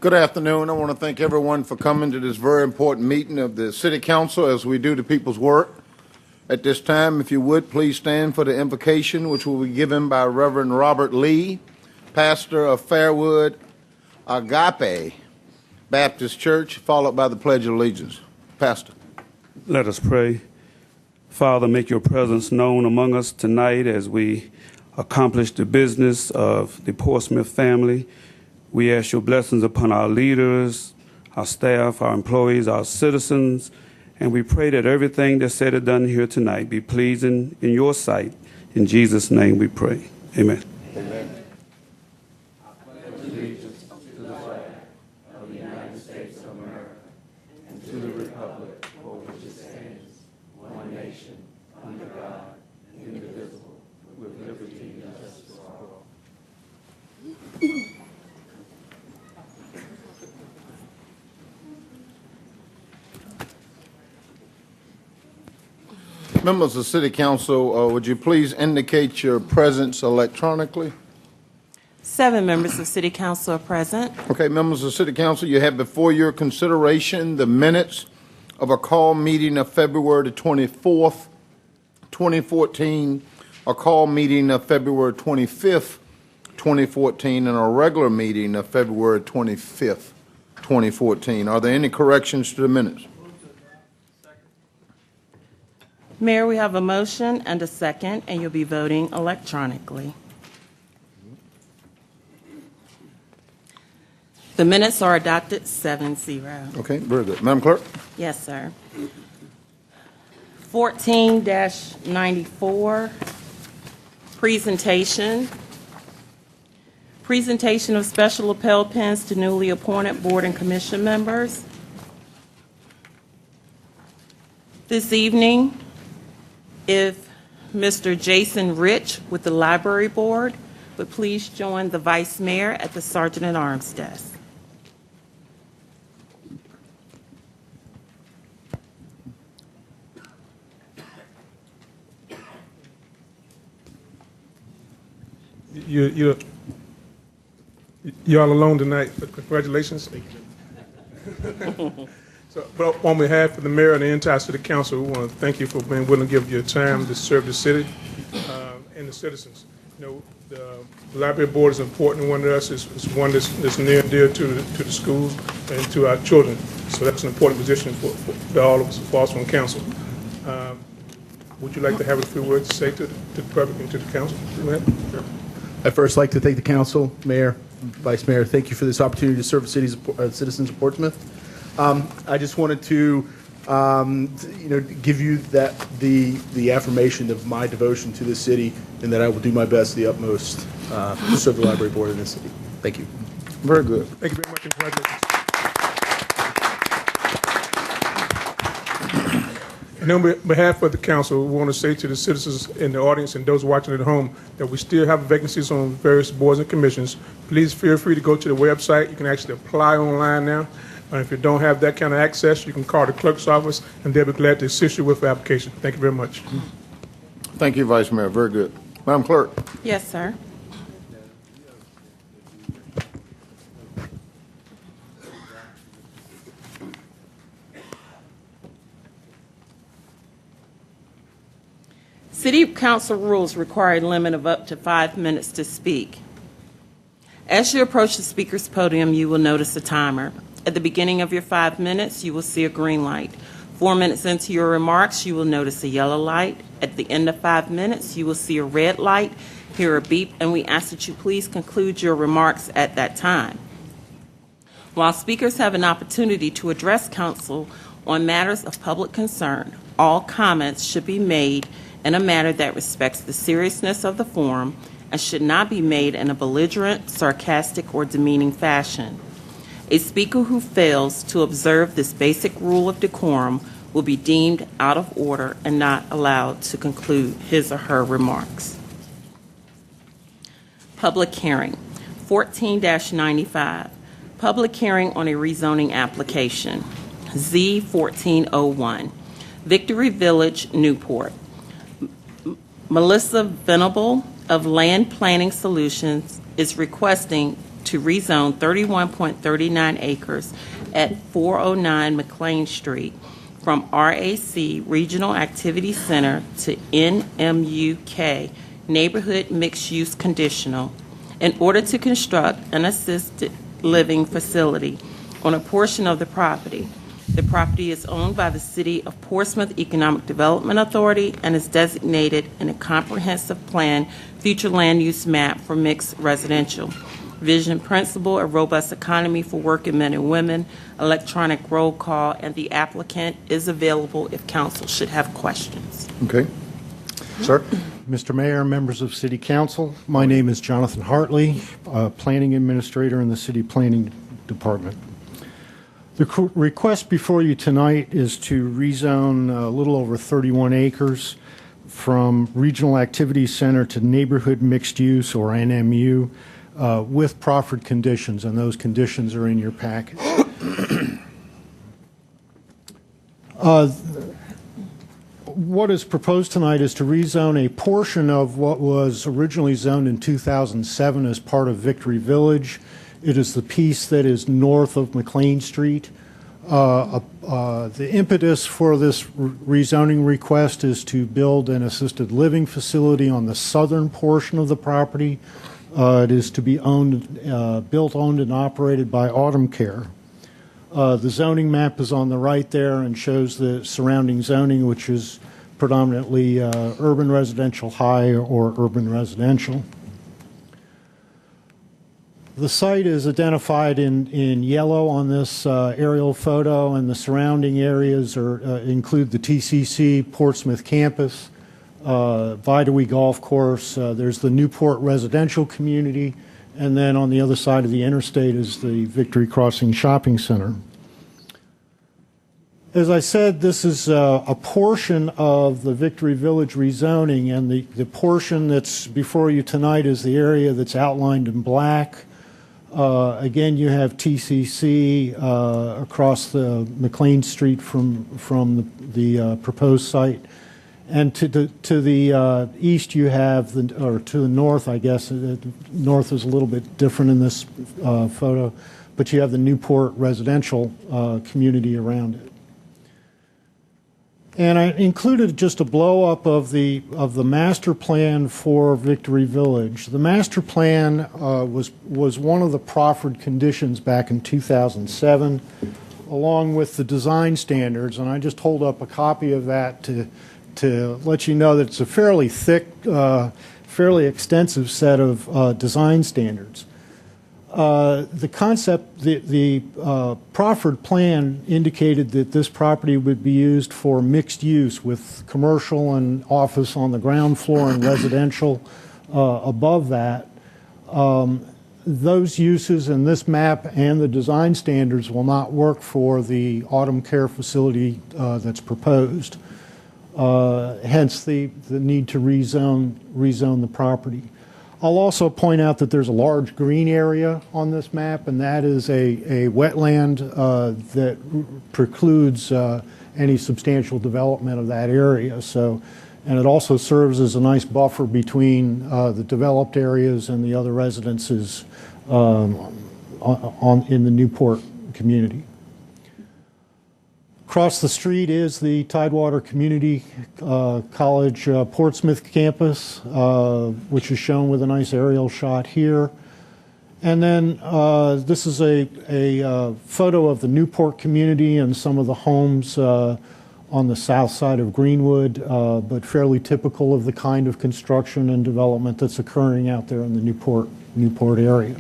Good afternoon. I want to thank everyone for coming to this very important meeting of the City Council as we do the people's work. At this time, if you would, please stand for the invocation, which will be given by Reverend Robert Lee, pastor of Fairwood Agape Baptist Church, followed by the Pledge of Allegiance. Pastor. Let us pray. Father, make your presence known among us tonight as we accomplish the business of the Portsmouth family. We ask your blessings upon our leaders, our staff, our employees, our citizens, and we pray that everything that's said and done here tonight be pleasing in your sight. In Jesus' name we pray. Amen. Amen. Members of the City Council, would you please indicate your presence electronically? 7 members of City Council are present. Okay, members of the City Council, you have before your consideration the minutes of a call meeting of February the 24th, 2014, a call meeting of February 25th, 2014, and a regular meeting of February 25th, 2014. Are there any corrections to the minutes? Mayor, we have a motion and a second, and you'll be voting electronically. The minutes are adopted 7-0. Okay, very good. Madam Clerk? Yes, sir. 14-94, presentation. Presentation of special lapel pins to newly appointed board and commission members. This evening, if Mr. Jason Rich with the Library Board would please join the Vice Mayor at the Sergeant-at-Arms desk. You're all alone tonight, but congratulations. But on behalf of the mayor and the entire city council, we want to thank you for being willing to give your time to serve the city and the citizens. You know, the library board is an important one to us. It's one that's near and dear to the schools and to our children. So that's an important position for all of us, for us on council. Would you like to have a few words to say to the public and to the council? Sure. I'd first like to thank the council, mayor, vice mayor. Thank you for this opportunity to serve the citizens of Portsmouth. I just wanted to, give you the affirmation of my devotion to this city, and that I will do my best, the utmost, to serve the library board in this city. Thank you. Very good. Thank you very much, and congratulations. And on behalf of the council, we want to say to the citizens in the audience and those watching at home that we still have vacancies on various boards and commissions. Please feel free to go to the website. You can actually apply online now. And if you don't have that kind of access, you can call the clerk's office, and they'll be glad to assist you with the application. Thank you very much. Thank you, Vice Mayor. Very good. Madam Clerk? Yes, sir. City Council rules require a limit of up to 5 minutes to speak. As you approach the speaker's podium, you will notice a timer. At the beginning of your 5 minutes, you will see a green light. 4 minutes into your remarks, you will notice a yellow light. At the end of 5 minutes, you will see a red light, hear a beep, and we ask that you please conclude your remarks at that time. While speakers have an opportunity to address council on matters of public concern, all comments should be made in a manner that respects the seriousness of the forum and should not be made in a belligerent, sarcastic, or demeaning fashion. A speaker who fails to observe this basic rule of decorum will be deemed out of order and not allowed to conclude his or her remarks. Public hearing, 14-95. Public hearing on a rezoning application, Z1401, Victory Village, Newport. Melissa Venable of Land Planning Solutions is requesting to rezone 31.39 acres at 409 McLean Street from RAC Regional Activity Center to NMUK Neighborhood Mixed Use Conditional in order to construct an assisted living facility on a portion of the property. The property is owned by the City of Portsmouth Economic Development Authority and is designated in a comprehensive plan future land use map for mixed residential. Vision principle, a robust economy for working men and women, electronic roll call, and the applicant is available if council should have questions. Okay. Sir? Mr. Mayor, members of City Council, my name is Jonathan Hartley, Planning Administrator in the City Planning Department. The request before you tonight is to rezone a little over 31 acres from Regional Activity Center to Neighborhood Mixed Use, or NMU, with proffered conditions, and those conditions are in your packet. What is proposed tonight is to rezone a portion of what was originally zoned in 2007 as part of Victory Village. It is the piece that is north of McLean Street. The impetus for this rezoning request is to build an assisted living facility on the southern portion of the property. It is to be built, owned, and operated by Autumn Care. The zoning map is on the right there and shows the surrounding zoning, which is predominantly urban residential high or urban residential. The site is identified in yellow on this aerial photo, and the surrounding areas include the TCC Portsmouth campus, Vidawee Golf Course, there's the Newport residential community, and then on the other side of the interstate is the Victory Crossing Shopping Center. As I said, this is a portion of the Victory Village rezoning, and the portion that's before you tonight is the area that's outlined in black. Again, you have TCC across the McLean Street from the proposed site. And to the east, you have, or to the north, I guess, north is a little bit different in this photo, but you have the Newport residential community around it. And I included just a blow-up of the master plan for Victory Village. The master plan was one of the proffered conditions back in 2007, along with the design standards, and I just hold up a copy of that to let you know that it's a fairly thick, fairly extensive set of design standards. The concept, the proffered plan indicated that this property would be used for mixed use with commercial and office on the ground floor and residential above that. Those uses in this map and the design standards will not work for the Autumn Care facility that's proposed. Hence the need to rezone the property. I'll also point out that there's a large green area on this map, and that is a wetland that precludes any substantial development of that area. So, and it also serves as a nice buffer between the developed areas and the other residences in the Newport community. Across the street is the Tidewater Community College Portsmouth campus, which is shown with a nice aerial shot here. And then this is a photo of the Newport community and some of the homes on the south side of Greenwood, but fairly typical of the kind of construction and development that's occurring out there in the Newport area.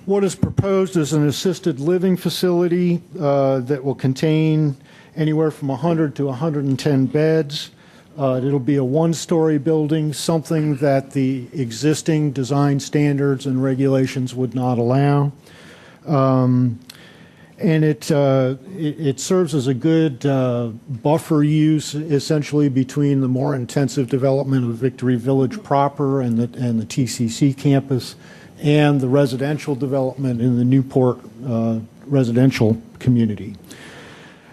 What is proposed is an assisted living facility that will contain anywhere from 100 to 110 beds. It'll be a one-story building, something that the existing design standards and regulations would not allow. And it serves as a good buffer use, essentially, between the more intensive development of Victory Village proper and the TCC campus, and the residential development in the Newport residential community.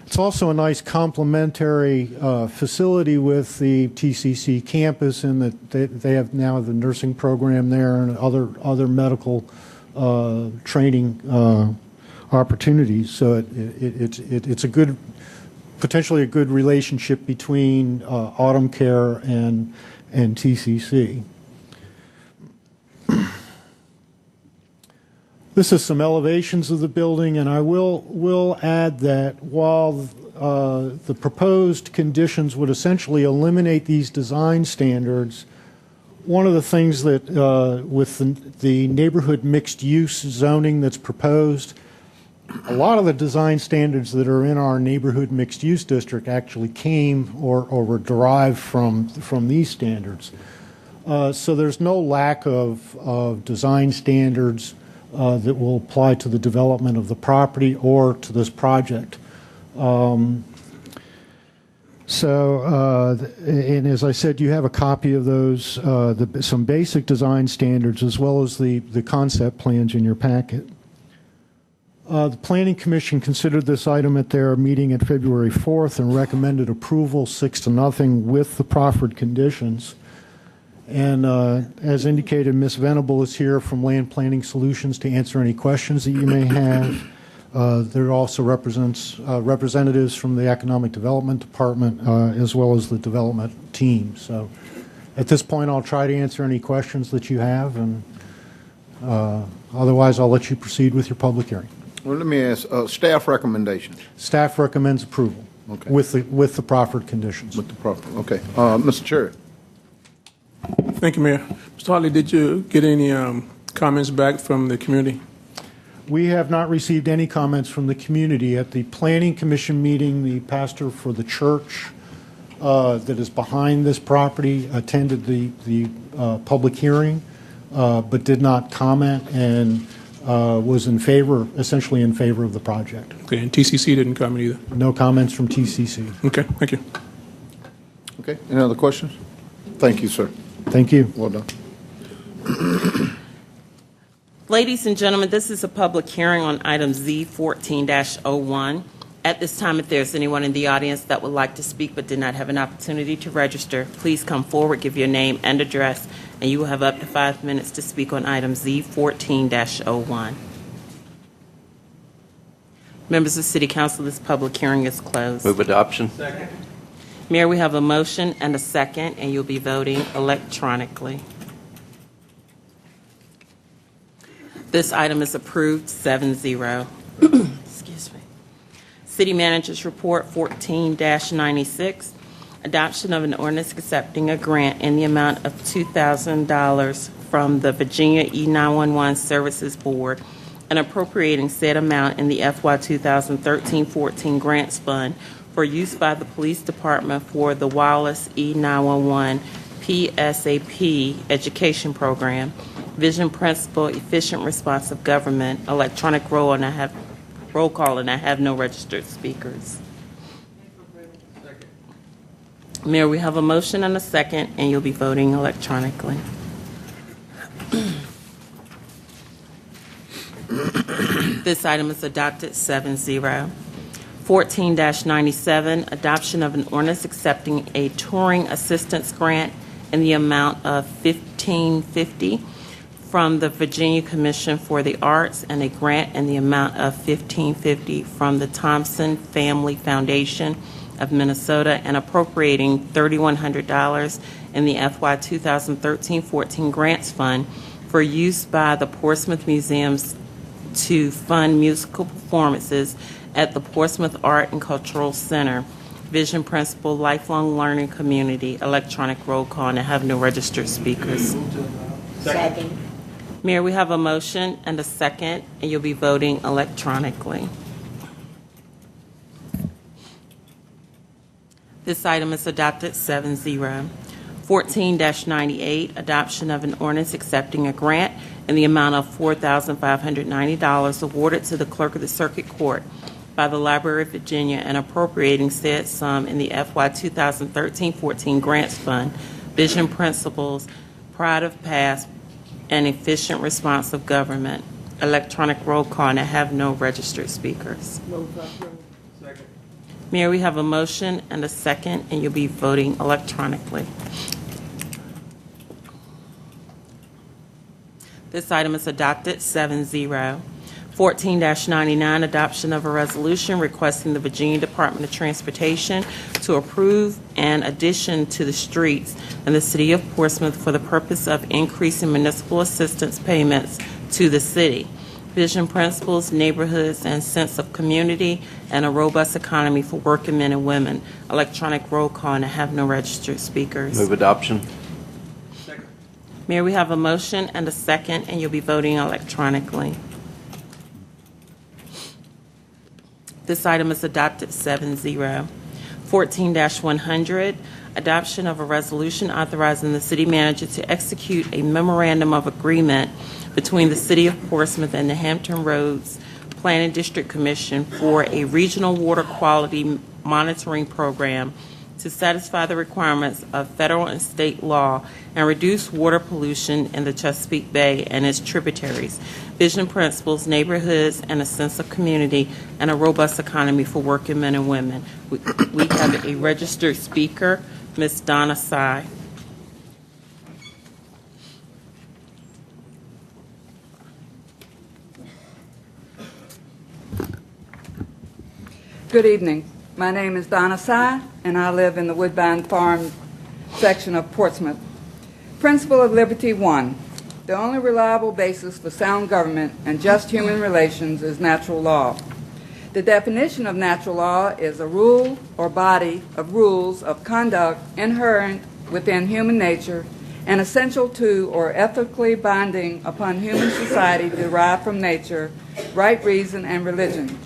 It's also a nice complementary facility with the TCC campus in that they have now the nursing program there and other medical training opportunities. So it's a good, potentially a good relationship between Autumn Care and TCC. This is some elevations of the building, and I will add that while the proposed conditions would essentially eliminate these design standards, one of the things that with the neighborhood mixed-use zoning that's proposed, a lot of the design standards that are in our neighborhood mixed-use district actually came or were derived from these standards. So there's no lack of design standards that will apply to the development of the property or to this project. And as I said, you have a copy of those, some basic design standards as well as the concept plans in your packet. The Planning Commission considered this item at their meeting at February 4th and recommended approval 6-0 with the proffered conditions. And as indicated, Ms. Venable is here from Land Planning Solutions to answer any questions that you may have. There also representatives from the Economic Development Department as well as the development team. So at this point, I'll try to answer any questions that you have, and otherwise I'll let you proceed with your public hearing. Well, let me ask, staff recommendations. Staff recommends approval Okay. with the proffered conditions. With the proper, okay. Mr. Chair. Thank you, Mayor. Mr. Hartley, did you get any comments back from the community? We have not received any comments from the community. At the Planning Commission meeting, the pastor for the church that is behind this property attended the public hearing, but did not comment and was essentially in favor of the project. Okay, and TCC didn't comment either? No comments from TCC. Okay, thank you. Okay, any other questions? Thank you, sir. Thank you. Well done. Ladies and gentlemen, this is a public hearing on item Z14-01. At this time, if there's anyone in the audience that would like to speak but did not have an opportunity to register, please come forward, give your name and address, and you will have up to 5 minutes to speak on item Z14-01. Members of City Council, this public hearing is closed. Move adoption. Mayor, we have a motion and a second, and you'll be voting electronically. This item is approved 7-0. Excuse me. City Manager's Report 14-96, adoption of an ordinance accepting a grant in the amount of $2,000 from the Virginia E911 Services Board and appropriating said amount in the FY 2013-14 Grants Fund for use by the Police Department for the Wallace E911 PSAP Education Program, Vision Principle, Efficient Responsive Government, electronic roll call, and I have no registered speakers. Mayor, we have a motion and a second, and you'll be voting electronically. This item is adopted 7-0. 14-97, adoption of an ordinance accepting a touring assistance grant in the amount of $1,550 from the Virginia Commission for the Arts and a grant in the amount of $1,550 from the Thompson Family Foundation of Minnesota and appropriating $3,100 in the FY 2013-14 Grants Fund for use by the Portsmouth Museums to fund musical performances at the Portsmouth Art and Cultural Center, Vision Principle, Lifelong Learning Community, electronic roll call, and I have no registered speakers. Second. Mayor, we have a motion and a second, and you'll be voting electronically. This item is adopted 7-0. 14-98, adoption of an ordinance accepting a grant in the amount of $4,590 awarded to the Clerk of the Circuit Court by the Library of Virginia and appropriating said sum in the FY 2013-14 Grants Fund, Vision Principles, Pride of Past, and Efficient Responsive Government. Electronic roll call, and I have no registered speakers. Mayor, we have a motion and a second, and you'll be voting electronically. This item is adopted 7-0. 14-99, adoption of a resolution requesting the Virginia Department of Transportation to approve an addition to the streets in the city of Portsmouth for the purpose of increasing municipal assistance payments to the city. Vision principles, neighborhoods, and sense of community, and a robust economy for working men and women. Electronic roll call, and I have no registered speakers. Move adoption. Mayor, we have a motion and a second, and you'll be voting electronically. This item is adopted 7-0. 14-100, adoption of a resolution authorizing the city manager to execute a memorandum of agreement between the City of Portsmouth and the Hampton Roads Planning District Commission for a regional water quality monitoring program to satisfy the requirements of federal and state law and reduce water pollution in the Chesapeake Bay and its tributaries. Vision principles, neighborhoods, and a sense of community, and a robust economy for working men and women. We have a registered speaker, Ms. Donna Sy. Good evening. My name is Donna Sy, and I live in the Woodbine Farm section of Portsmouth. Principle of Liberty 1. The only reliable basis for sound government and just human relations is natural law. The definition of natural law is a rule or body of rules of conduct inherent within human nature and essential to or ethically binding upon human society derived from nature, right reason, and religion.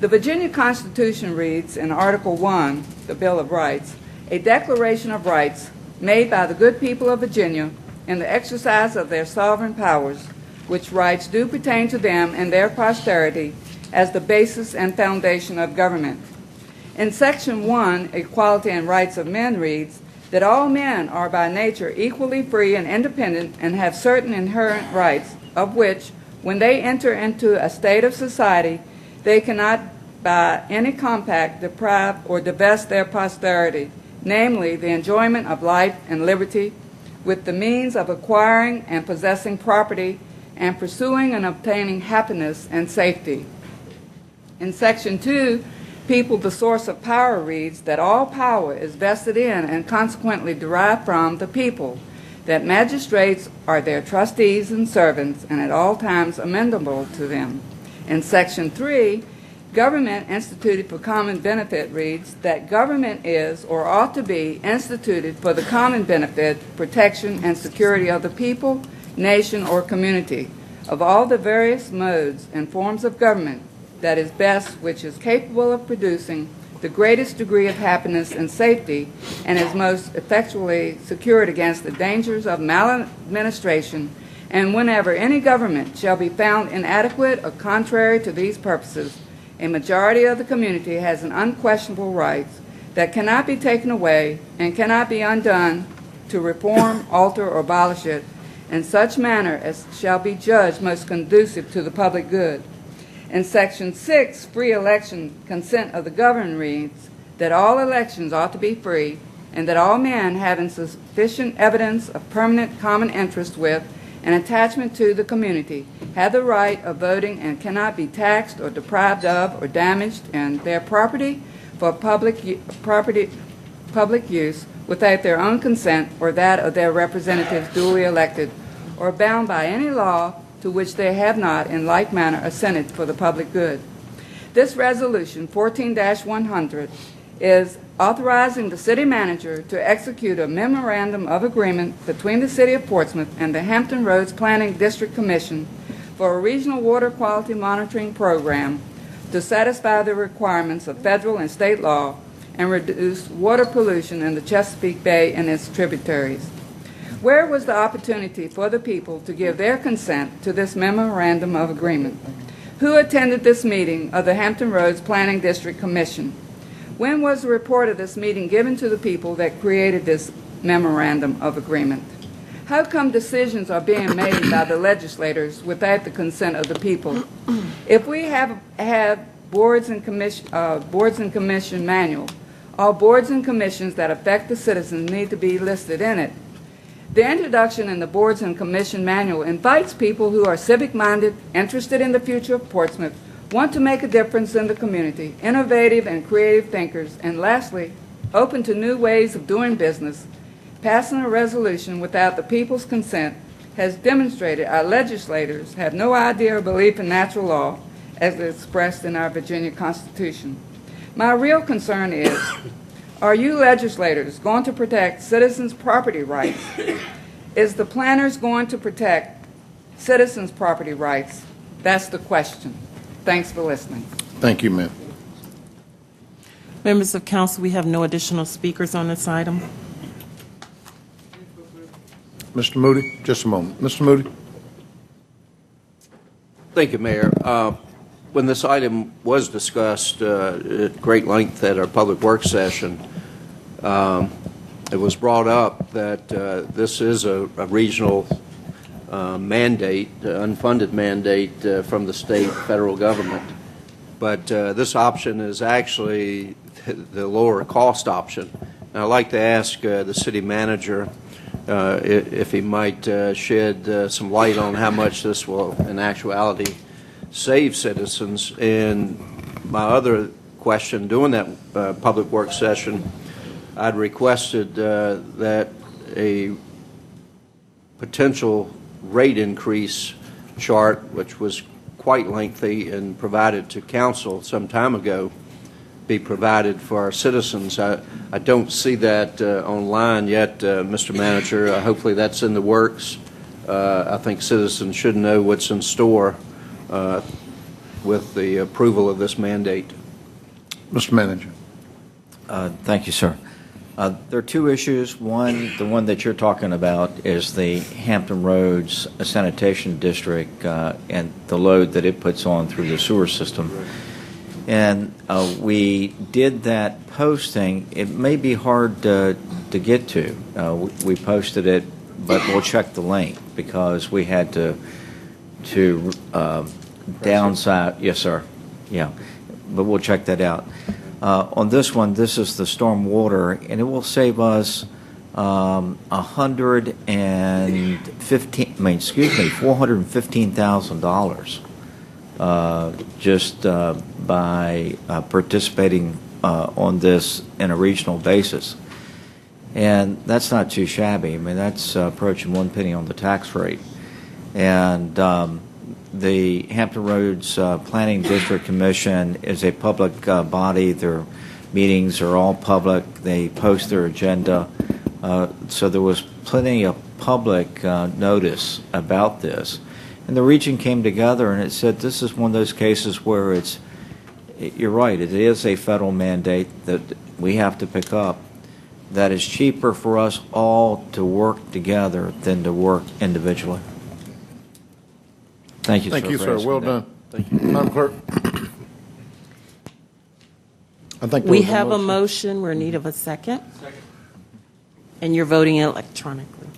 The Virginia Constitution reads in Article 1, the Bill of Rights, a declaration of rights made by the good people of Virginia in the exercise of their sovereign powers, which rights do pertain to them and their posterity as the basis and foundation of government. In Section 1, Equality and Rights of Men reads that all men are by nature equally free and independent and have certain inherent rights, of which, when they enter into a state of society, they cannot by any compact deprive or divest their posterity, namely the enjoyment of life and liberty, with the means of acquiring and possessing property and pursuing and obtaining happiness and safety. In Section 2, People, the source of power reads that all power is vested in and consequently derived from the people, that magistrates are their trustees and servants and at all times amenable to them. In Section 3, Government instituted for common benefit reads that government is or ought to be instituted for the common benefit, protection, and security of the people, nation, or community, of all the various modes and forms of government that is best, which is capable of producing the greatest degree of happiness and safety, and is most effectually secured against the dangers of maladministration, and whenever any government shall be found inadequate or contrary to these purposes, a majority of the community has an unquestionable right that cannot be taken away and cannot be undone to reform, alter, or abolish it in such manner as shall be judged most conducive to the public good. In Section 6, free election consent of the governed reads that all elections ought to be free and that all men having sufficient evidence of permanent common interest with and attachment to the community have the right of voting and cannot be taxed or deprived of or damaged in their property for public use without their own consent or that of their representatives duly elected, or bound by any law to which they have not in like manner assented for the public good. This resolution, 14-100, is authorizing the city manager to execute a memorandum of agreement between the City of Portsmouth and the Hampton Roads Planning District Commission for a regional water quality monitoring program to satisfy the requirements of federal and state law and reduce water pollution in the Chesapeake Bay and its tributaries. Where was the opportunity for the people to give their consent to this memorandum of agreement? Who attended this meeting of the Hampton Roads Planning District Commission? When was the report of this meeting given to the people that created this memorandum of agreement? How come decisions are being made by the legislators without the consent of the people? If we have Boards and Commission Manual. All boards and commissions that affect the citizens need to be listed in it. The introduction in the Boards and Commission Manual invites people who are civic-minded, interested in the future of Portsmouth, want to make a difference in the community, innovative and creative thinkers, and lastly, open to new ways of doing business. Passing a resolution without the people's consent has demonstrated our legislators have no idea or belief in natural law as expressed in our Virginia Constitution. My real concern is, are you legislators going to protect citizens' property rights? Is the planners going to protect citizens' property rights? That's the question. Thanks for listening. Thank you, ma'am. Members of council, we have no additional speakers on this item. Mr. Moody, just a moment. Mr. Moody? Thank you, Mayor. When this item was discussed at great length at our public works session, it was brought up that this is a regional mandate, unfunded mandate from the state federal government. But this option is actually the lower cost option. And I'd like to ask the city manager if he might shed some light on how much this will, in actuality, save citizens. And my other question, during that public works session, I'd requested that a potential rate increase chart, which was quite lengthy and provided to council some time ago, be provided for our citizens. I don't see that online yet, Mr. Manager. Hopefully that's in the works. I think citizens should know what's in store with the approval of this mandate. Mr. Manager. Thank you, sir. There are two issues. One, the one that you're talking about is the Hampton Roads Sanitation District and the load that it puts on through the sewer system. And we did that posting. It may be hard to get to. We posted it, but we'll check the link because we had to downside. Yes, sir. Yeah, but we'll check that out. On this one, this is the storm water, and it will save us $415,000 just by participating on this in a regional basis. And that's not too shabby. I mean, that's approaching 1 penny on the tax rate. And the Hampton Roads Planning District Commission is a public body. Their meetings are all public. They post their agenda. So there was plenty of public notice about this. And the region came together and it said this is one of those cases where you're right, it is a federal mandate that we have to pick up that is cheaper for us all to work together than to work individually. Thank you, sir. Thank you, sir. Well done. Thank you. Madam Clerk. I think We have a motion. We're in need of a second. Second. And you're voting electronically.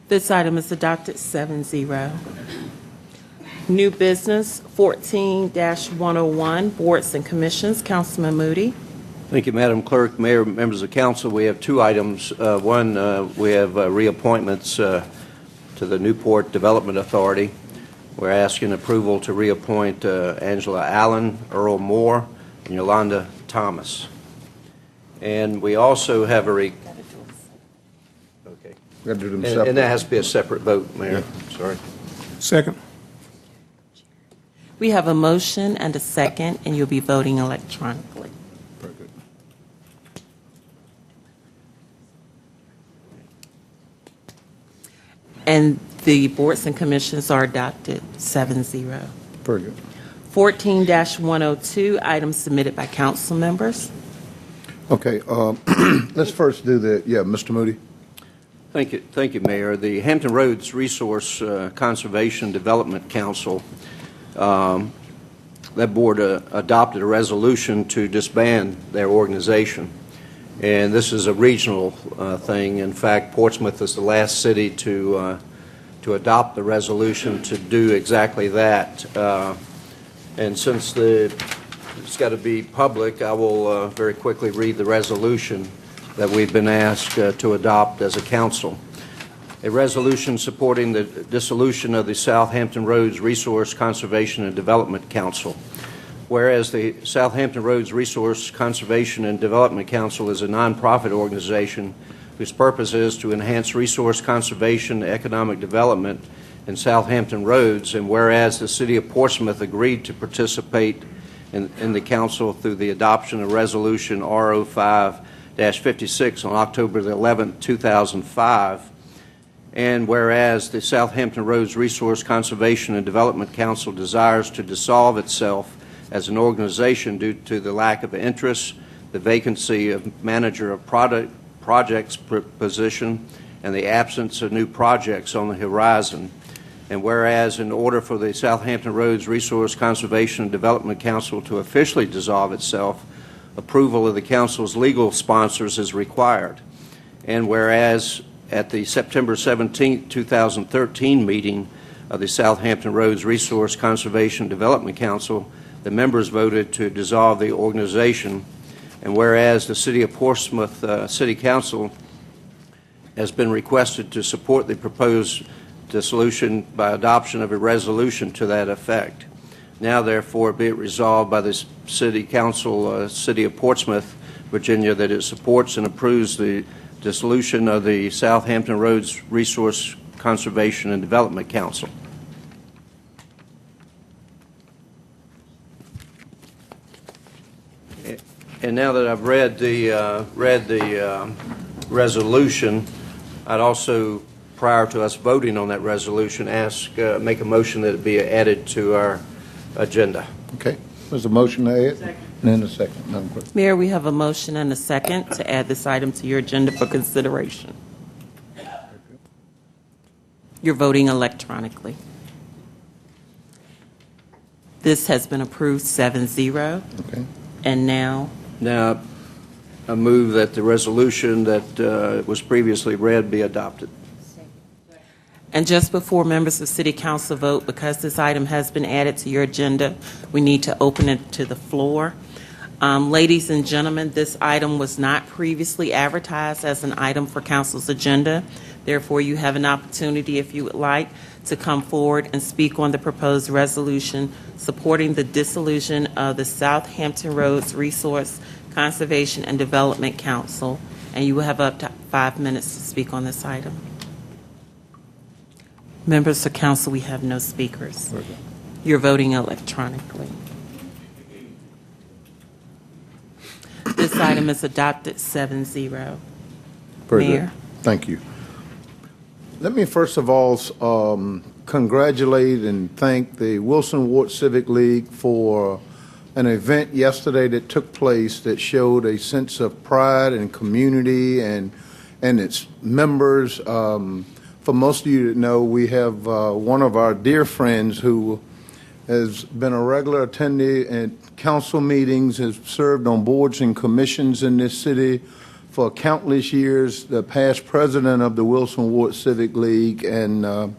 This item is adopted 7-0. New business 14-101, boards and commissions. Councilman Moody. Thank you, Madam Clerk, Mayor, members of council. We have two items. One, we have reappointments to the Newport Development Authority. We're asking approval to reappoint Angela Allen, Earl Moore, and Yolanda Thomas. And we also have a okay. Got to do them separate. And that has to be a separate vote, Mayor. Yeah. Sorry. Second. We have a motion and a second, and you'll be voting electronically. Very good. And the boards and commissions are adopted 7-0. Very good. 14-102, items submitted by council members. Okay, let's first do Mr. Moody. Thank you, Mayor. The Hampton Roads Resource Conservation Development Council, that board adopted a resolution to disband their organization. And this is a regional thing. In fact, Portsmouth is the last city to to adopt the resolution to do exactly that. And since it's got to be public, I will very quickly read the resolution that we've been asked to adopt as a council. A resolution supporting the dissolution of the Southampton Roads Resource Conservation and Development Council. Whereas the Southampton Roads Resource Conservation and Development Council is a nonprofit organization whose purpose is to enhance resource conservation and economic development in Southampton roads, and whereas the City of Portsmouth agreed to participate in the council through the adoption of Resolution RO5-56 on October the 11th, 2005, and whereas the Southampton Roads Resource Conservation and Development Council desires to dissolve itself as an organization due to the lack of interest, the vacancy of manager of projects position, and the absence of new projects on the horizon. And whereas in order for the Southampton Roads Resource Conservation and Development Council to officially dissolve itself, approval of the council's legal sponsors is required. And whereas at the September 17, 2013 meeting of the Southampton Roads Resource Conservation and Development Council, the members voted to dissolve the organization. And whereas the City of Portsmouth City Council has been requested to support the proposed dissolution by adoption of a resolution to that effect. Now, therefore, be it resolved by the City Council, City of Portsmouth, Virginia, that it supports and approves the dissolution of the Southampton Roads Resource Conservation and Development Council. And now that I've read the resolution, I'd also, prior to us voting on that resolution, make a motion that it be added to our agenda. Okay. There's a motion to add? Second. And then a second. Madam Clerk. Mayor, we have a motion and a second to add this item to your agenda for consideration. You're voting electronically. This has been approved 7-0. Okay. And now, I move that the resolution that was previously read be adopted. and just before members of City Council vote, because this item has been added to your agenda, we need to open it to the floor. Ladies and gentlemen, this item was not previously advertised as an item for Council's agenda. Therefore, you have an opportunity, if you would like, to come forward and speak on the proposed resolution supporting the dissolution of the Southampton Roads Resource Conservation and Development Council, and you will have up to 5 minutes to speak on this item. Members of Council, we have no speakers. You're voting electronically. This item is adopted 7-0. Very good. Mayor. Thank you. Let me first of all congratulate and thank the Wilson Ward Civic League for an event yesterday that took place that showed a sense of pride and community and its members. For most of you that know, we have one of our dear friends who has been a regular attendee at council meetings, has served on boards and commissions in this city for countless years, the past president of the Wilson Ward Civic League, and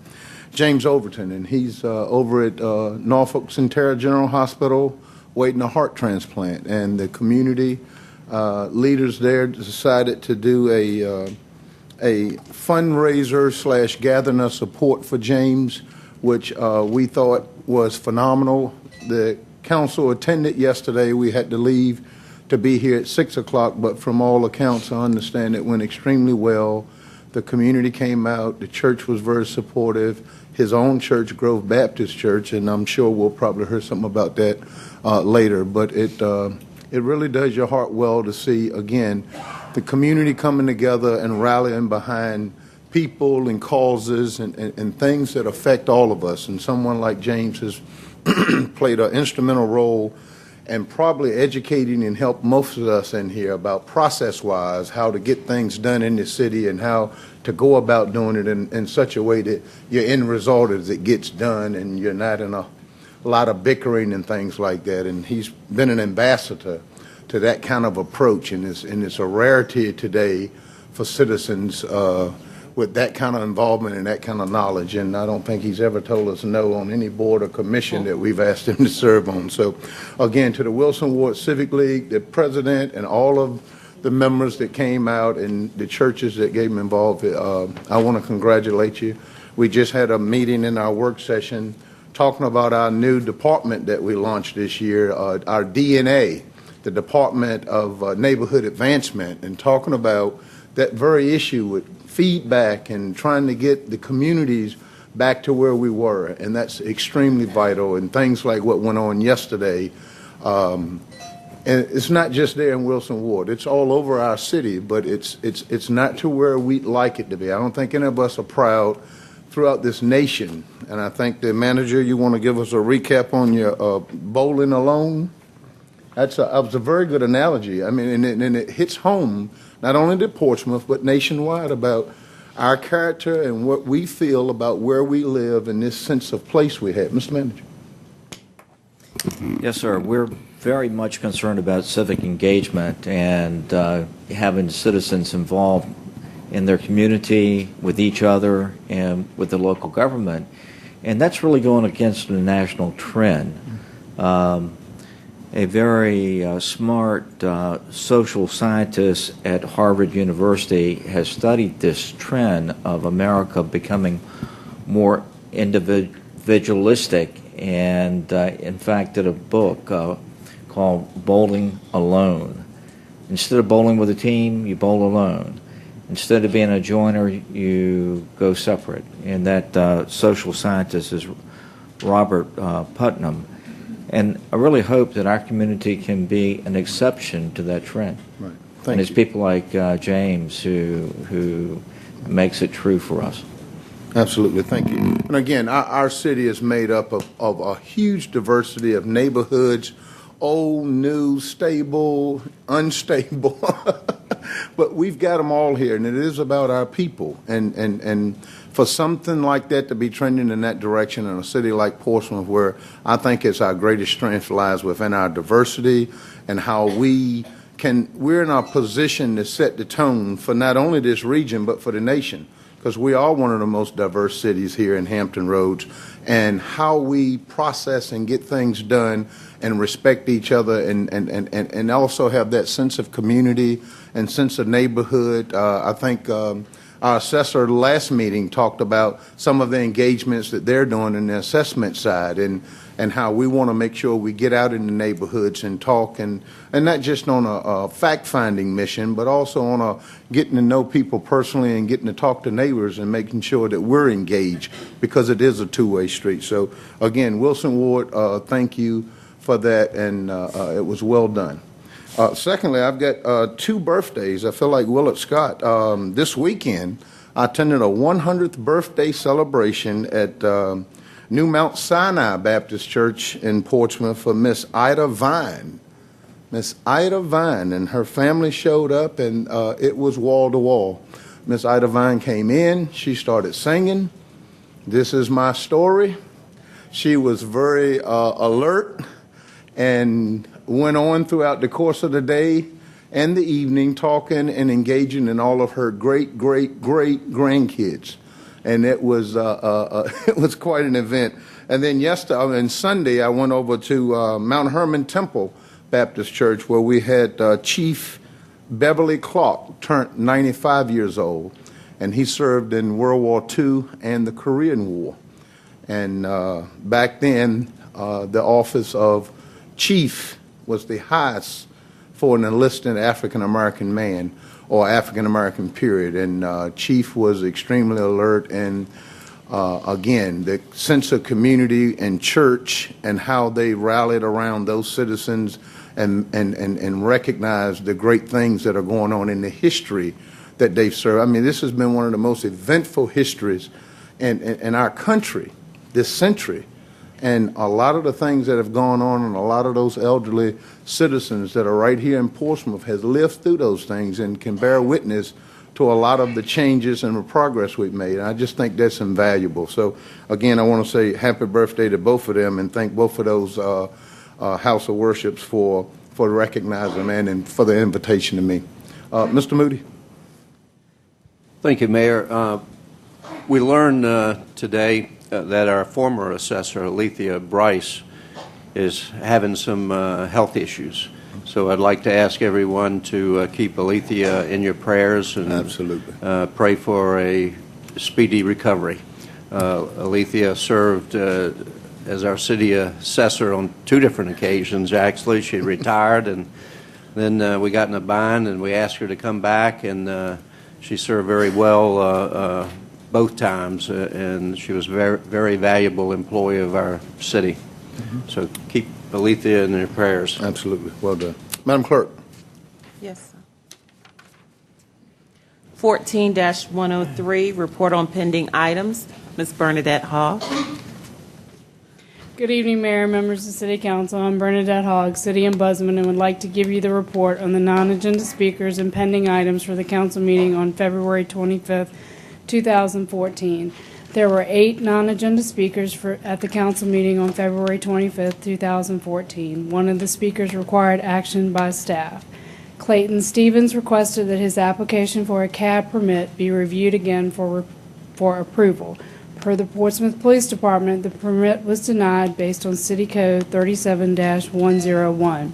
James Overton. And he's over at Norfolk Centera General Hospital waiting a heart transplant. And the community leaders there decided to do a fundraiser / gathering of support for James, which we thought was phenomenal. The council attended yesterday. We had to leave to be here at 6 o'clock, but from all accounts, I understand it went extremely well. The community came out. The church was very supportive. His own church, Grove Baptist Church, and I'm sure we'll probably hear something about that later. But it really does your heart well to see, again, the community coming together and rallying behind people and causes and things that affect all of us. And someone like James has played an instrumental role and probably educating and helped most of us in here about process-wise how to get things done in the city and how to go about doing it in such a way that your end result is it gets done and you're not in a lot of bickering and things like that. And he's been an ambassador to that kind of approach, and it's a rarity today for citizens with that kind of involvement and that kind of knowledge. And I don't think he's ever told us no on any board or commission that we've asked him to serve on. So, again, to the Wilson Ward Civic League, the president, and all of the members that came out and the churches that gave him involved, I want to congratulate you. We just had a meeting in our work session talking about our new department that we launched this year, our DNA, the Department of Neighborhood Advancement, and talking about that very issue with feedback and trying to get the communities back to where we were, and that's extremely vital. And things like what went on yesterday, and it's not just there in Wilson Ward; it's all over our city. But it's not to where we'd like it to be. I don't think any of us are proud throughout this nation. And I think the manager, you want to give us a recap on your bowling alone? That was a very good analogy. I mean, and it hits home not only to Portsmouth, but nationwide about our character and what we feel about where we live and this sense of place we have. Mr. Manager. Yes, sir. We're very much concerned about civic engagement and having citizens involved in their community, with each other, and with the local government. And that's really going against the national trend. A very smart social scientist at Harvard University has studied this trend of America becoming more individualistic, and in fact did a book called Bowling Alone. Instead of bowling with a team, you bowl alone. Instead of being a joiner, you go separate. And that social scientist is Robert Putnam. And I really hope that our community can be an exception to that trend. Right. And it's people like James who makes it true for us. Absolutely. Thank you. And again, our city is made up of a huge diversity of neighborhoods, old, new, stable, unstable. But we've got them all here, and it is about our people. And for something like that to be trending in that direction in a city like Portsmouth, where I think it's our greatest strength lies within our diversity and how we're in a position to set the tone for not only this region, but for the nation, because we are one of the most diverse cities here in Hampton Roads, and how we process and get things done and respect each other and also have that sense of community and sense of neighborhood. I think our assessor last meeting talked about some of the engagements that they're doing in the assessment side, and how we want to make sure we get out in the neighborhoods and talk, and not just on a fact-finding mission, but also on a getting to know people personally and getting to talk to neighbors and making sure that we're engaged, because it is a two-way street. So again, Wilson Ward, thank you for that, and it was well done. Secondly, I've got two birthdays. I feel like Willard Scott. This weekend, I attended a 100th birthday celebration at New Mount Sinai Baptist Church in Portsmouth for Miss Ida Vine. Miss Ida Vine and her family showed up, and it was wall to wall. Miss Ida Vine came in. She started singing, "This Is My Story." She was very alert and went on throughout the course of the day and the evening talking and engaging in all of her great grandkids. And it was it was quite an event. And then Sunday, I went over to Mount Hermon Temple Baptist Church, where we had Chief Beverly Clark turned 95 years old, and he served in World War II and the Korean War. And back then, the office of Chief was the highest for an enlisted African-American man, or African-American period. And Chief was extremely alert, and again, the sense of community and church and how they rallied around those citizens and recognized the great things that are going on in the history that they've served. I mean, this has been one of the most eventful histories in our country this century. And a lot of the things that have gone on, and a lot of those elderly citizens that are right here in Portsmouth has lived through those things and can bear witness to a lot of the changes and the progress we've made. And I just think that's invaluable. So, again, I want to say happy birthday to both of them, and thank both of those House of Worships for recognizing them and for the invitation to me. Mr. Moody. Thank you, Mayor. We learned today that our former assessor, Alethea Bryce, is having some health issues. So I'd like to ask everyone to keep Alethea in your prayers and Absolutely. Pray for a speedy recovery. Alethea served as our city assessor on 2 different occasions, actually. She retired, and then we got in a bind, and we asked her to come back, and she served very well both times, and she was a very, very valuable employee of our city. So keep Alethea in your prayers. Absolutely. Well done. Madam Clerk. Yes, sir. 14-103, report on pending items. Ms. Bernadette Hall. Good evening, Mayor and members of City Council. I'm Bernadette Hogg, City Ombudsman, and would like to give you the report on the non-agenda speakers and pending items for the council meeting on February 25th, 2014. There were 8 non-agenda speakers at the council meeting on February 25th, 2014. One of the speakers required action by staff. Clayton Stevens requested that his application for a cab permit be reviewed again for approval. Per the Portsmouth Police Department, the permit was denied based on City Code 37-101.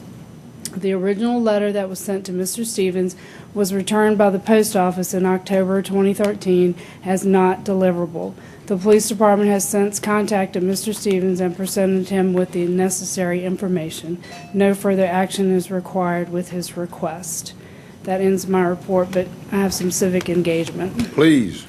The original letter that was sent to Mr. Stevens was returned by the post office in October 2013 as not deliverable. The police department has since contacted Mr. Stevens and presented him with the necessary information. No further action is required with his request. That ends my report, but I have some civic engagement. Please.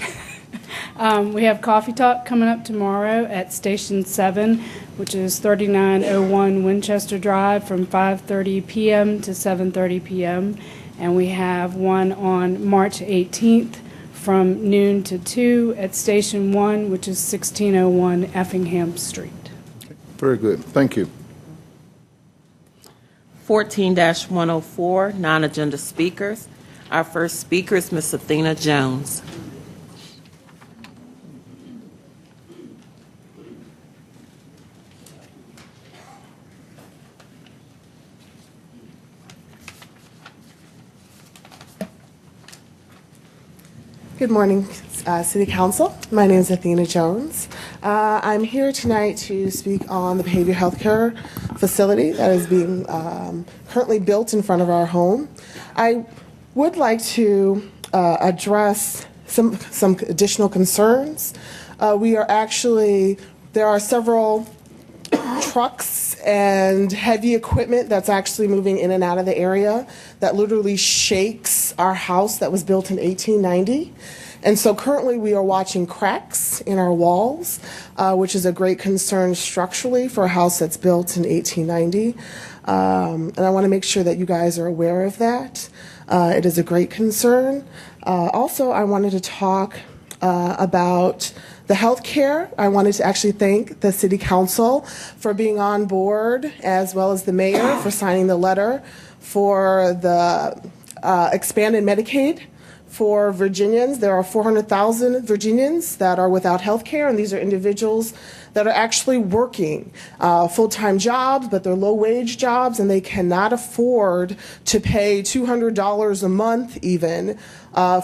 We have Coffee Talk coming up tomorrow at Station 7, which is 3901 Winchester Drive, from 5:30 p.m. to 7:30 p.m. And we have one on March 18th from noon to 2 at Station 1, which is 1601 Effingham Street. Very good. Thank you. 14-104, non-agenda speakers. Our first speaker is Ms. Athena Jones. Good morning, City Council. My name is Athena Jones. I'm here tonight to speak on the behavioral health care facility that is being currently built in front of our home. I would like to address some additional concerns. There are several trucks and heavy equipment that's actually moving in and out of the area that literally shakes our house that was built in 1890. And so currently we are watching cracks in our walls, which is a great concern structurally for a house that's built in 1890. And I want to make sure that you guys are aware of that. It is a great concern. Also, I wanted to talk about the health care. I wanted to actually thank the City Council for being on board, as well as the mayor for signing the letter for the expanded Medicaid for Virginians. There are 400,000 Virginians that are without health care, and these are individuals that are actually working full-time jobs, but they're low-wage jobs, and they cannot afford to pay $200 a month even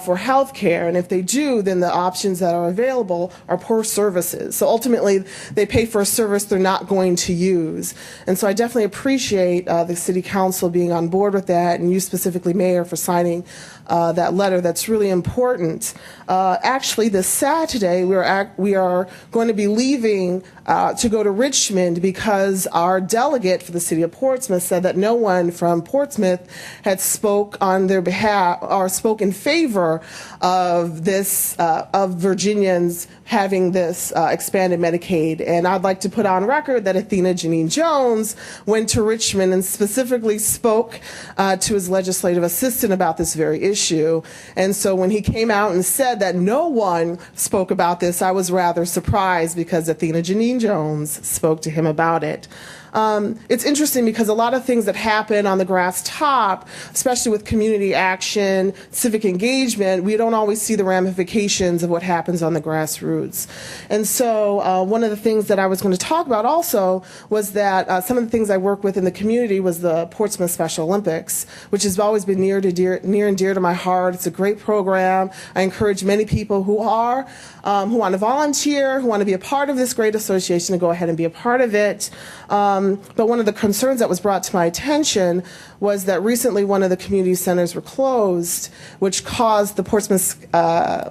for health care. And if they do, then the options that are available are poor services. So ultimately, they pay for a service they're not going to use. And so I definitely appreciate the City Council being on board with that, and you specifically, Mayor, for signing that letter. That's really important. Actually, this Saturday, we are going to be leaving to go to Richmond because our delegate for the City of Portsmouth said that no one from Portsmouth had spoke on their behalf or spoke in favor of this, of Virginians having this expanded Medicaid. And I'd like to put on record that Athena Janine Jones went to Richmond and specifically spoke to his legislative assistant about this very issue. And so when he came out and said that no one spoke about this, I was rather surprised because Athena Janine Jones spoke to him about it. it's interesting because a lot of things that happen on the grass top, especially with community action, civic engagement, we don't always see the ramifications of what happens on the grassroots. And so one of the things that I was going to talk about also was that some of the things I work with in the community was the Portsmouth Special Olympics, which has always been near and dear to my heart. It's a great program. I encourage many people who want to volunteer, who want to be a part of this great association, to go ahead and be a part of it. But one of the concerns that was brought to my attention was that recently one of the community centers were closed, which caused the Portsmouth,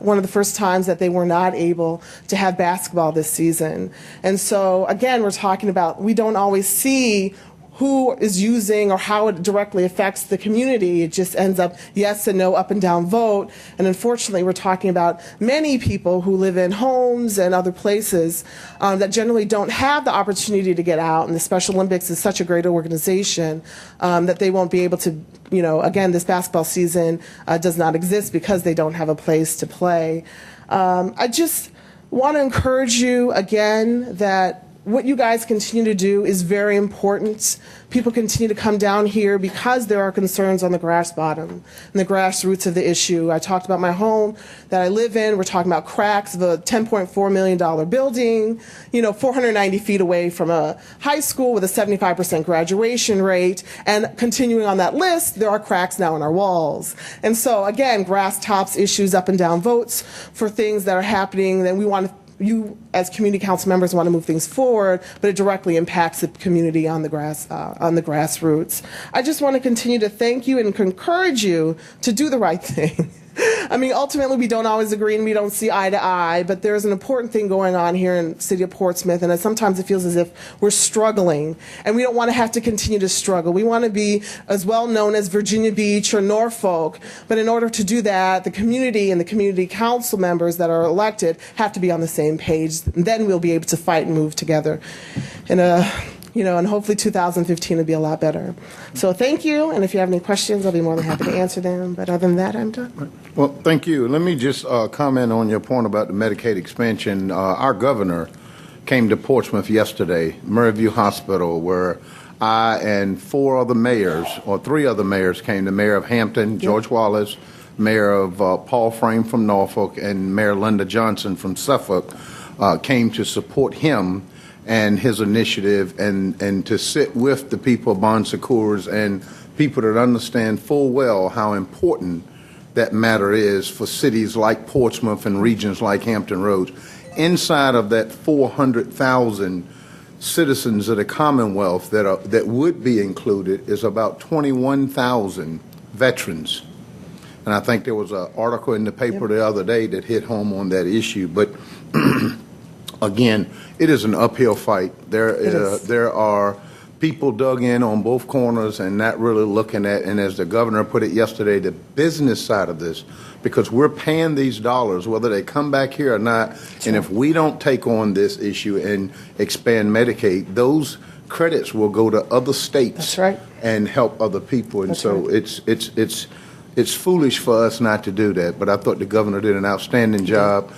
one of the first times that they were not able to have basketball this season. And so, again, we're talking about, we don't always see who is using or how it directly affects the community. It just ends up yes and no, up and down vote. And unfortunately, we're talking about many people who live in homes and other places that generally don't have the opportunity to get out. And the Special Olympics is such a great organization that they won't be able to, again, this basketball season does not exist because they don't have a place to play. I just want to encourage you again that what you guys continue to do is very important. People continue to come down here because there are concerns on the grass bottom and the grassroots of the issue. I talked about my home that I live in. We're talking about cracks of a $10.4 million building, 490 feet away from a high school with a 75% graduation rate. And continuing on that list, there are cracks now in our walls. And so, again, grass tops issues, up and down votes for things that are happening. Then we want to you as community council members want to move things forward, but it directly impacts the community on the grassroots. I just want to continue to thank you and encourage you to do the right thing. I mean, ultimately, we don't always agree and we don't see eye to eye, but there's an important thing going on here in the city of Portsmouth, and sometimes it feels as if we're struggling, and we don't want to have to continue to struggle. We want to be as well known as Virginia Beach or Norfolk, but in order to do that, the community and the community council members that are elected have to be on the same page, and then we'll be able to fight and move together. And hopefully 2015 will be a lot better. So thank you, and if you have any questions, I'll be more than happy to answer them. But other than that, I'm done. Well, thank you. Let me just comment on your point about the Medicaid expansion. Our governor came to Portsmouth yesterday, Maryview Hospital, where I and three other mayors came. The mayor of Hampton, George Wallace, mayor of Paul Frame from Norfolk, and Mayor Linda Johnson from Suffolk came to support him and his initiative, and to sit with the people of Bon Secours and people that understand full well how important that matter is for cities like Portsmouth and regions like Hampton Roads. Inside of that 400,000 citizens of the Commonwealth that would be included is about 21,000 veterans. And I think there was an article in the paper the other day that hit home on that issue. But again, it is an uphill fight. There are people dug in on both corners and not really looking at, and as the governor put it yesterday, the business side of this, because we're paying these dollars, whether they come back here or not, and if we don't take on this issue and expand Medicaid, those credits will go to other states and help other people. And so it's foolish for us not to do that, but I thought the governor did an outstanding job.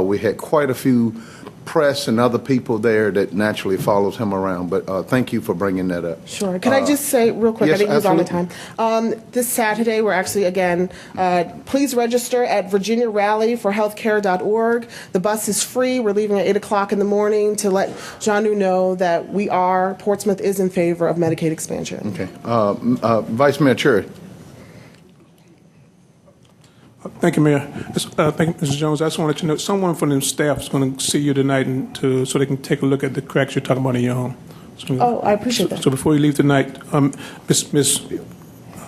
We had quite a few press and other people there that naturally follows him around. But thank you for bringing that up. Sure. Can I just say real quick, yes, I didn't use all the absolutely. time. This Saturday, we're actually, again, please register at virginiarallyforhealthcare.org. The bus is free. We're leaving at 8 o'clock in the morning to let Janu know that Portsmouth is in favor of Medicaid expansion. Okay. Vice Mayor Cherry. Thank you, Mayor. Thank you, Mrs. Jones. I just want to let you know, someone from the staff is going to see you tonight so they can take a look at the cracks you're talking about in your home. Oh, I appreciate that. So before you leave tonight,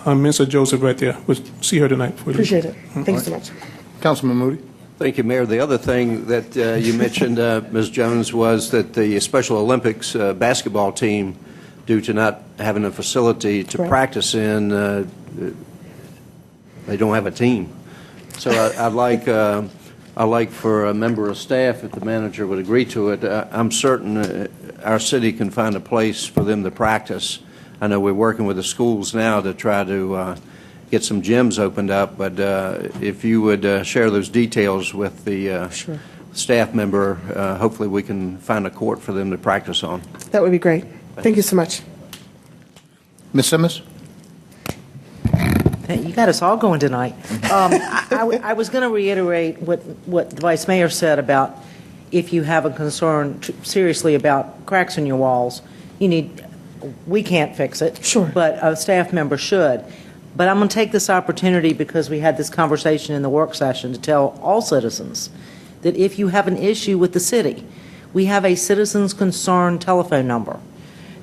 Minister Joseph right there, we'll see her tonight. Appreciate it. Thank you so much. Councilman Moody. Thank you, Mayor. The other thing that you mentioned, Ms. Jones, was that the Special Olympics basketball team, due to not having a facility to practice in, they don't have a team. So I'd like for a member of staff, if the manager would agree to it, I'm certain our city can find a place for them to practice. I know we're working with the schools now to try to get some gyms opened up, but if you would share those details with the staff member, hopefully we can find a court for them to practice on. That would be great. Thank you so much. Ms. Simmons? Hey, you got us all going tonight. I was going to reiterate what the Vice Mayor said about if you have a concern seriously about cracks in your walls, we can't fix it. Sure. But a staff member should. But I'm going to take this opportunity because we had this conversation in the work session to tell all citizens that if you have an issue with the city, we have a citizens concern telephone number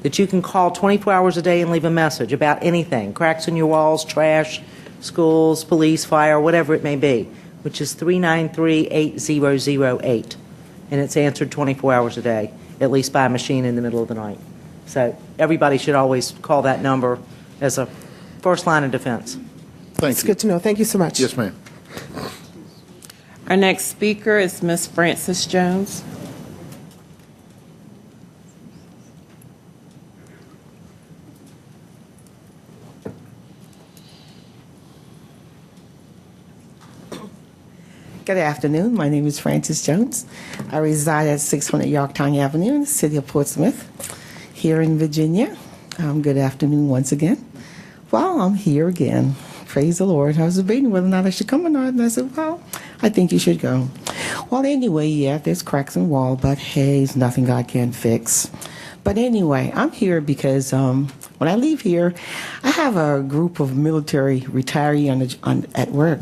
that you can call 24 hours a day and leave a message about anything, cracks in your walls, trash, schools, police, fire, whatever it may be, which is 393-8008. And it's answered 24 hours a day, at least by a machine in the middle of the night. So everybody should always call that number as a first line of defense. Thank It's you. good to know. Thank you so much. Yes, ma'am. Our next speaker is Ms. Frances Jones. Good afternoon. My name is Frances Jones. I reside at 600 Yorktown Avenue in the city of Portsmouth, here in Virginia. Good afternoon once again. Well, I'm here again. Praise the Lord. I was debating whether or not I should come or not, and I said, well, I think you should go. Well, anyway, yeah, there's cracks in the wall, but hey, it's nothing God can't fix. But anyway, I'm here because when I leave here, I have a group of military retirees at work,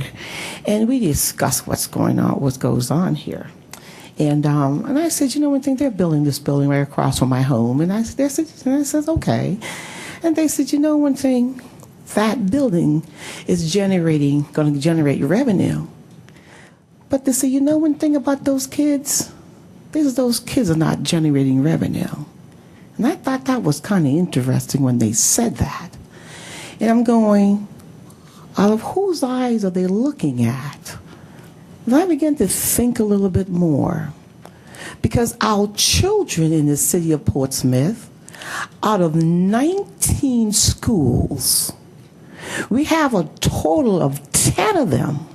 and we discuss what's going on, what goes on here. And I said, you know, one thing, they're building this building right across from my home, and I said, okay. And they said, you know, one thing, that building is going to generate revenue. But they said, you know, one thing about those kids, those kids are not generating revenue. And I thought that was kind of interesting when they said that. And I'm going, out of whose eyes are they looking at? And I began to think a little bit more. Because our children in the city of Portsmouth, out of 19 schools, we have a total of 10 of them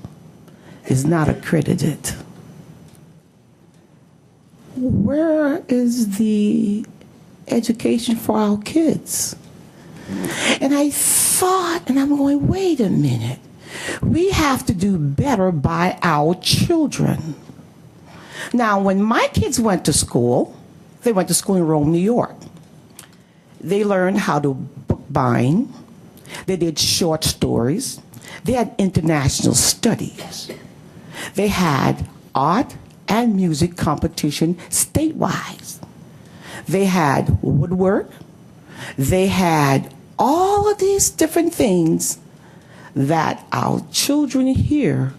is not accredited. Where is the education for our kids? And I thought, and I'm going, wait a minute. We have to do better by our children. Now, when my kids went to school, they went to school in Rome, New York. They learned how to bookbind. They did short stories. They had international studies. They had art and music competition statewide. They had woodwork. They had all of these different things that our children here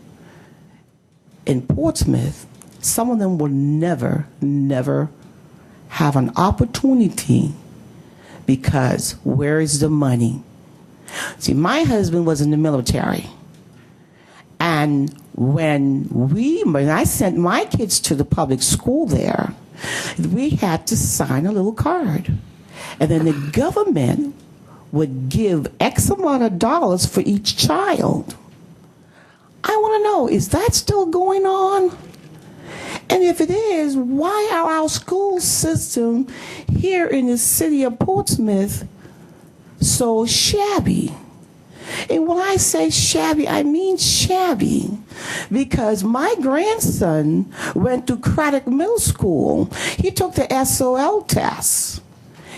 in Portsmouth, some of them will never have an opportunity because where is the money? See, my husband was in the military. And when I sent my kids to the public school there, we had to sign a little card. And then the government would give X amount of dollars for each child. I want to know, is that still going on? And if it is, why are our school system here in the city of Portsmouth so shabby? And when I say shabby, I mean shabby. Because my grandson went to Craddock Middle School. He took the SOL test.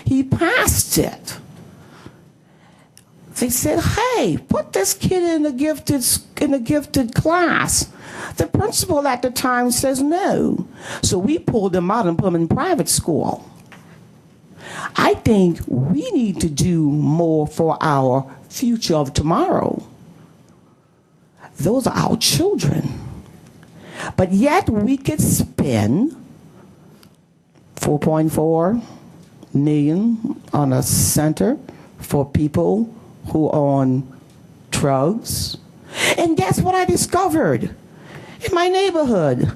He passed it. They said, hey, put this kid in a gifted class. The principal at the time says no. So we pulled him out and put him in private school. I think we need to do more for our future of tomorrow. Those are our children. But yet we could spend $4.4 million on a center for people who are on drugs. And guess what I discovered? In my neighborhood,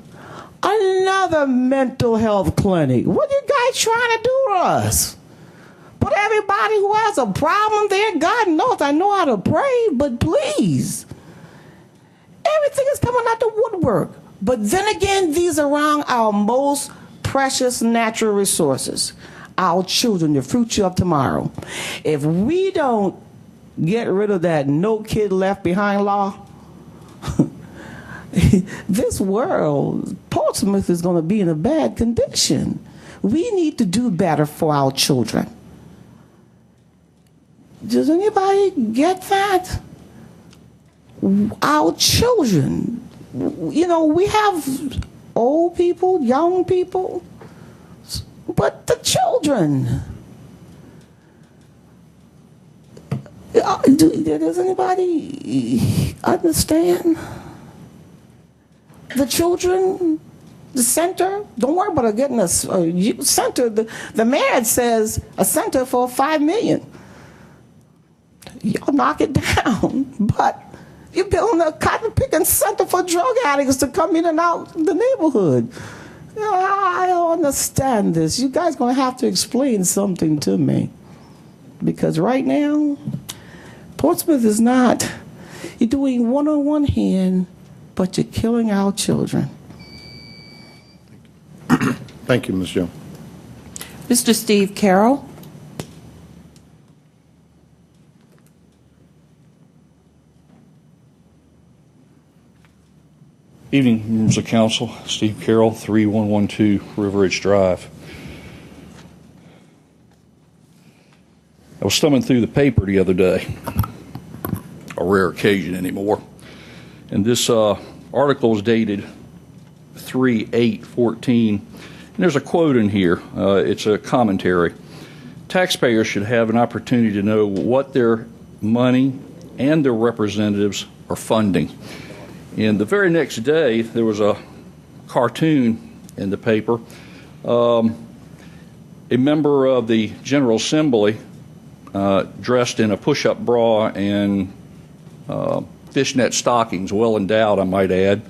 another mental health clinic. What are you guys trying to do to us? Put everybody who has a problem there, God knows I know how to pray, but please. Everything is coming out the woodwork. But then again, these are our most precious natural resources. our children, the future of tomorrow. If we don't get rid of that no kid left behind law, this world, Portsmouth, is going to be in a bad condition. We need to do better for our children. Does anybody get that? Our children, you know, we have old people, young people, but the children. Does anybody understand? The children, the center, don't worry about getting a center. The mayor says a center for $5 million. Y'all knock it down, but you're building a cotton picking center for drug addicts to come in and out the neighborhood. You know, I don't understand this. You guys going to have to explain something to me, because right now, Portsmouth is not. You're doing one on one hand, but you're killing our children. Thank you, Ms. Jones. Mr. Steve Carroll. Evening, members of council. Steve Carroll, 3112 River Ridge Drive. I was thumbing through the paper the other day, a rare occasion anymore, and this article is dated 3/8/14, and there's a quote in here. It's a commentary. Taxpayers should have an opportunity to know what their money and their representatives are funding. And the very next day, there was a cartoon in the paper. A member of the General Assembly, dressed in a push-up bra and fishnet stockings, well endowed, I might add,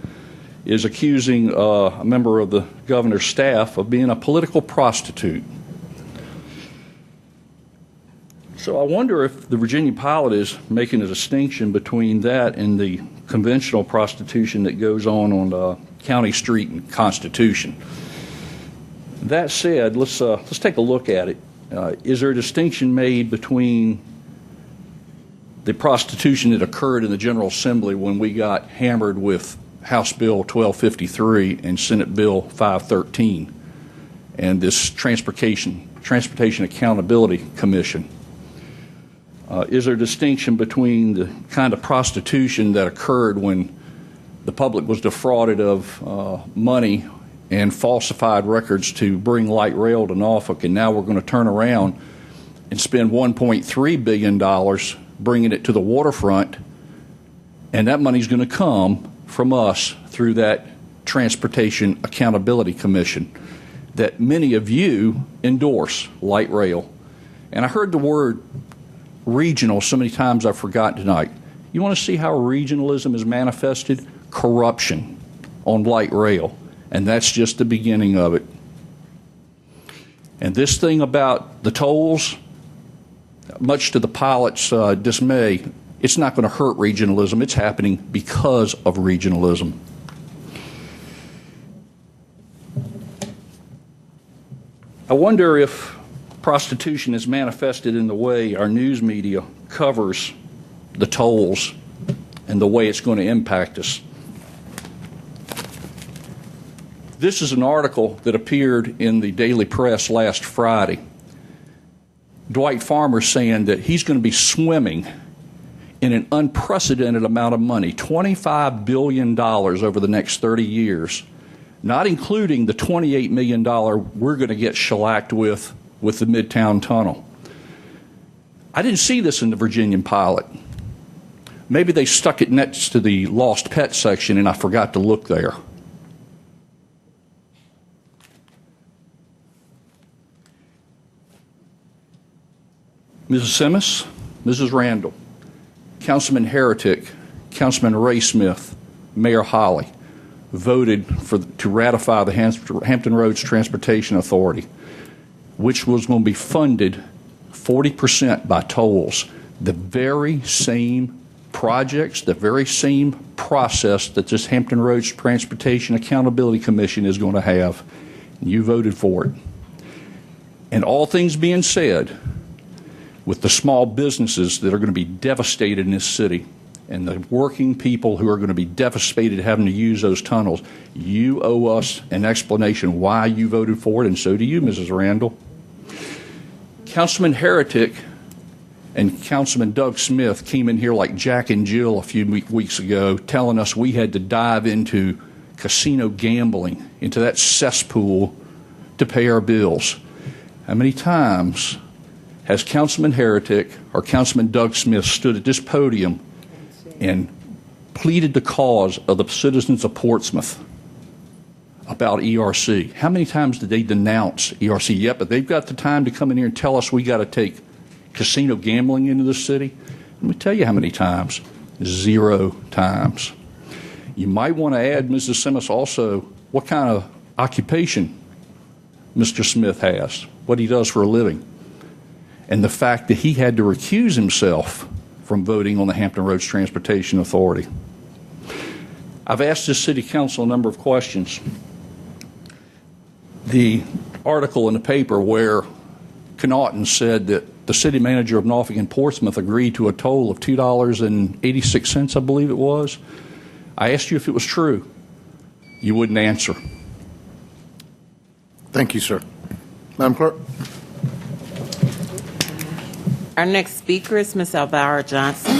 is accusing a member of the governor's staff of being a political prostitute. So I wonder if the Virginia pilot is making a distinction between that and the conventional prostitution that goes on County Street and Constitution. That said, let's take a look at it. Is there a distinction made between the prostitution that occurred in the General Assembly when we got hammered with House Bill 1253 and Senate Bill 513 and this Transportation Accountability Commission? Is there a distinction between the kind of prostitution that occurred when the public was defrauded of money and falsified records to bring light rail to Norfolk, and now we're going to turn around and spend $1.3 billion bringing it to the waterfront, and that money's going to come from us through that Transportation Accountability Commission that many of you endorse, light rail. And I heard the word regional so many times I've forgotten tonight. You want to see how regionalism is manifested? Corruption on light rail. And that's just the beginning of it. And this thing about the tolls, much to the pilot's dismay, it's not going to hurt regionalism. It's happening because of regionalism. I wonder if prostitution is manifested in the way our news media covers the tolls and the way it's going to impact us. This is an article that appeared in the Daily Press last Friday. Dwight Farmer saying that he's going to be swimming in an unprecedented amount of money, $25 billion over the next 30 years, not including the $28 million we're going to get shellacked with the Midtown Tunnel. I didn't see this in the Virginian pilot. Maybe they stuck it next to the lost pet section and I forgot to look there. Mrs. Simmons, Mrs. Randall, Councilman Heretic, Councilman Ray Smith, Mayor Holly voted to ratify the Hampton Roads Transportation Authority, which was going to be funded 40% by tolls. The very same projects, the very same process that this Hampton Roads Transportation Accountability Commission is going to have. And you voted for it. And all things being said, with the small businesses that are going to be devastated in this city and the working people who are going to be devastated having to use those tunnels, you owe us an explanation why you voted for it, and so do you, Mrs. Randall. Councilman Heretic and Councilman Doug Smith came in here like Jack and Jill a few weeks ago telling us we had to dive into casino gambling, into that cesspool to pay our bills. How many times has Councilman Heretic or Councilman Doug Smith stood at this podium and pleaded the cause of the citizens of Portsmouth about ERC? How many times did they denounce ERC? Yep, but they've got the time to come in here and tell us we got to take casino gambling into the city. Let me tell you how many times. 0 times. You might want to add, Mrs. Simmons, also what kind of occupation Mr. Smith has, what he does for a living, and the fact that he had to recuse himself from voting on the Hampton Roads Transportation Authority. I've asked this city council a number of questions. The article in the paper where Connaughton said that the city manager of Norfolk and Portsmouth agreed to a toll of $2.86, I believe it was. I asked you if it was true. You wouldn't answer. Thank you, sir. Madam Clerk. Our next speaker is Ms. Elvira Johnson.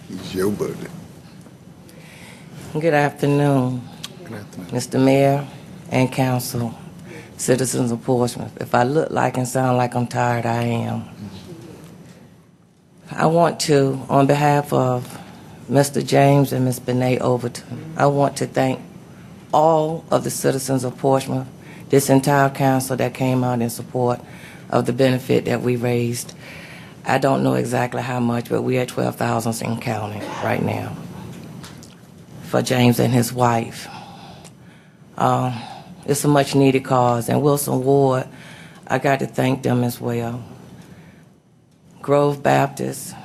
It's your birthday. Good afternoon, Mr. Mayor and Council, citizens of Portsmouth. If I look like and sound like I'm tired, I am. I want to, on behalf of Mr. James and Ms. Benet Overton, I want to thank all of the citizens of Portsmouth, this entire council that came out in support of the benefit that we raised. I don't know exactly how much, but we're at $12,000 and counting right now for James and his wife. It's a much needed cause, and Wilson Ward, I got to thank them as well. Grove Baptist,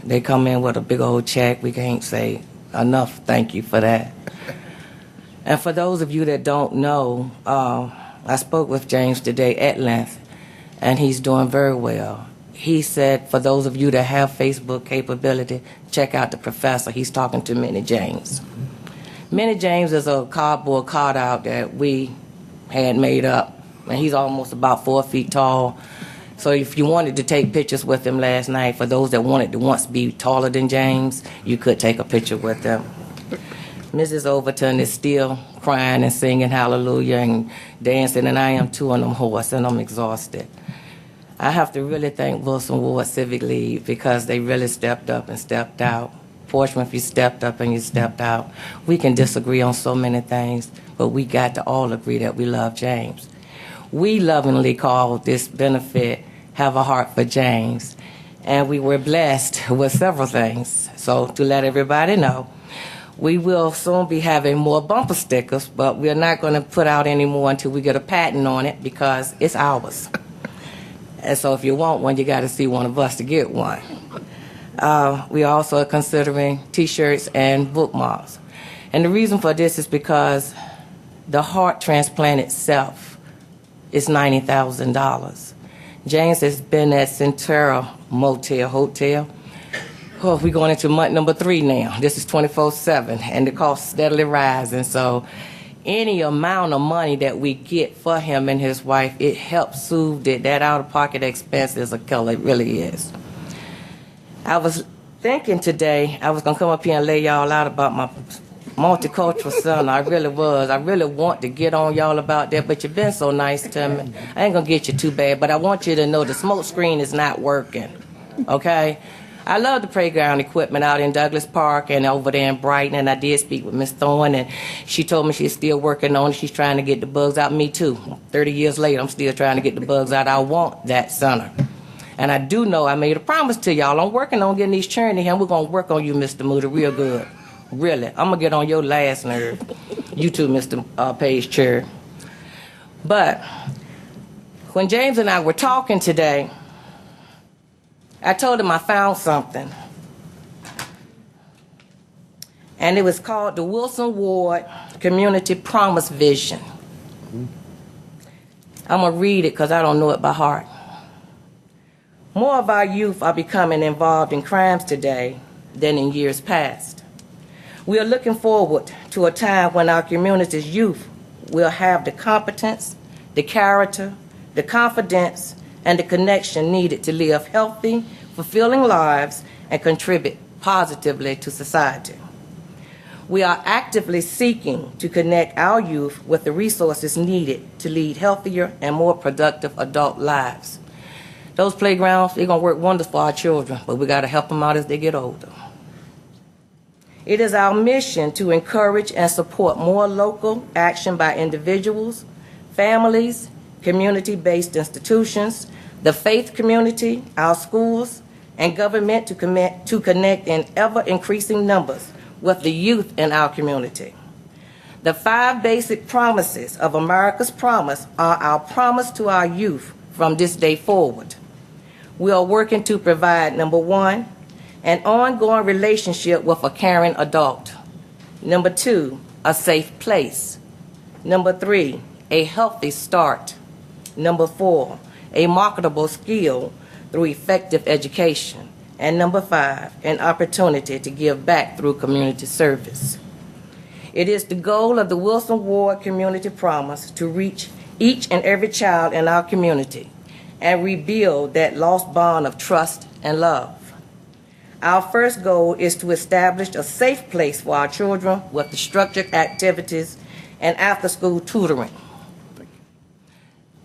they come in with a big old check. We can't say enough thank you for that. And for those of you that don't know, I spoke with James today at length, and he's doing very well. He said, for those of you that have Facebook capability, check out the professor. He's talking to Minnie James. Minnie James is a cardboard cutout that we had made up, and he's almost about 4 feet tall. So if you wanted to take pictures with him last night, for those that wanted to once be taller than James, you could take a picture with him. Mrs. Overton is still crying and singing hallelujah and dancing, and I am too on them horse, and I'm exhausted. I have to really thank Wilson Ward Civic League because they really stepped up and stepped out. Portsmouth, you stepped up and you stepped out. We can disagree on so many things, but we got to all agree that we love James. We lovingly call this benefit Have a Heart for James, and we were blessed with several things. So to let everybody know, we will soon be having more bumper stickers, but we're not going to put out any more until we get a patent on it because it's ours. And so if you want one, you got to see one of us to get one. We also are considering T-shirts and bookmarks. And the reason for this is because the heart transplant itself is $90,000. James has been at Centera Hotel. Oh, we're going into month number 3 now. This is 24/7, and the cost steadily rising. So any amount of money that we get for him and his wife, it helps soothe that out-of-pocket expense is a killer. It really is. I was thinking today I was going to come up here and lay y'all out about my multicultural son. I really was. I really want to get on y'all about that, but you've been so nice to me. I ain't going to get you too bad, but I want you to know the smoke screen is not working, okay? I love the playground equipment out in Douglas Park and over there in Brighton, and I did speak with Miss Thorne, and she told me she's still working on it. She's trying to get the bugs out. Me too. 30 years later, I'm still trying to get the bugs out. I want that center. And I do know I made a promise to y'all. I'm working on getting these churn in here, and we're going to work on you, Mr. Moody, real good. Really. I'm going to get on your last nerve. You too, Mr. Page Chair. But when James and I were talking today, I told him I found something. and it was called the Wilson Ward Community Promise Vision. I'm going to read it because I don't know it by heart. More of our youth are becoming involved in crimes today than in years past. We are looking forward to a time when our community's youth will have the competence, the character, the confidence, and the connection needed to live healthy, fulfilling lives and contribute positively to society. We are actively seeking to connect our youth with the resources needed to lead healthier and more productive adult lives. Those playgrounds, they're going to work wonders for our children, but we got to help them out as they get older. It is our mission to encourage and support more local action by individuals, families, community-based institutions, the faith community, our schools, and government to connect in ever-increasing numbers with the youth in our community. The 5 basic promises of America's Promise are our promise to our youth from this day forward. We are working to provide, number 1, an ongoing relationship with a caring adult. Number 2, a safe place. Number 3, a healthy start. Number 4, a marketable skill through effective education. And number 5, an opportunity to give back through community service. It is the goal of the Wilson Ward Community Promise to reach each and every child in our community and rebuild that lost bond of trust and love. Our first goal is to establish a safe place for our children with the structured activities and after-school tutoring.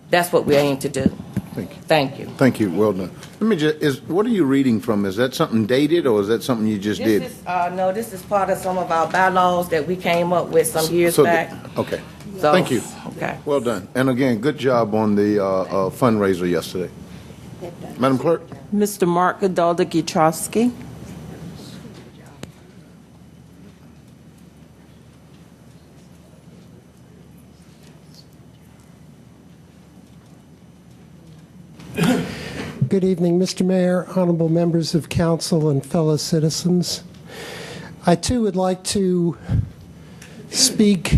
That's what we aim to do. Thank you. Thank you. Thank you. Well done. Let me what are you reading from? Is that something dated or is that something you just did? No, this is part of some of our bylaws that we came up with some years back. Okay. So, Thank you. Okay. Well done. And again, good job on the fundraiser yesterday. Madam Clerk? Mr. Mark Godalda-Gietrowski. Good evening, Mr. Mayor, honorable members of council, and fellow citizens. I too would like to speak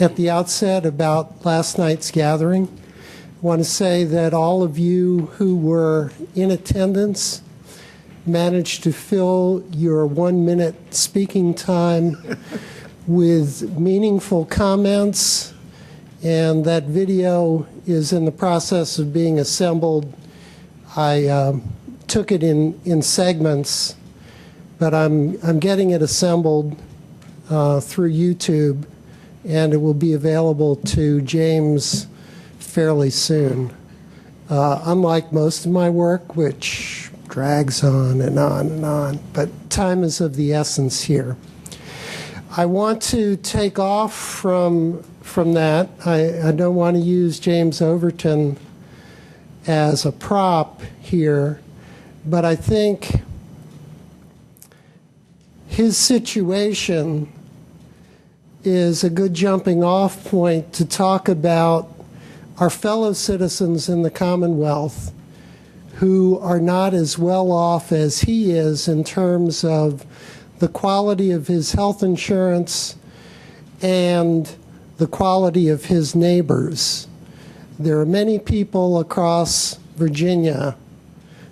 at the outset about last night's gathering. I want to say that all of you who were in attendance managed to fill your 1-minute speaking time with meaningful comments, and that video is in the process of being assembled. I took it in segments, but I'm getting it assembled through YouTube, and it will be available to James fairly soon. Unlike most of my work, which drags on and on and on, but time is of the essence here. I want to take off from that. I don't want to use James Overton as a prop here, but I think his situation is a good jumping off point to talk about our fellow citizens in the Commonwealth who are not as well off as he is in terms of the quality of his health insurance and the quality of his neighbors. There are many people across Virginia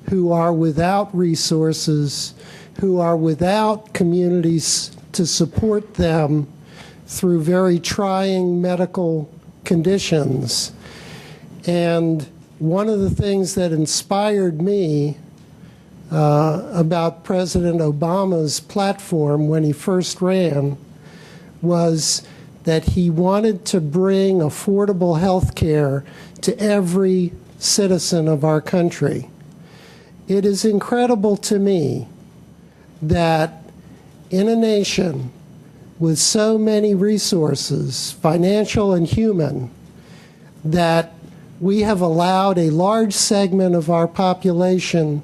who are without resources, who are without communities to support them through very trying medical conditions. And one of the things that inspired me about President Obama's platform when he first ran was that he wanted to bring affordable health care to every citizen of our country. It is incredible to me that in a nation with so many resources, financial and human, that we have allowed a large segment of our population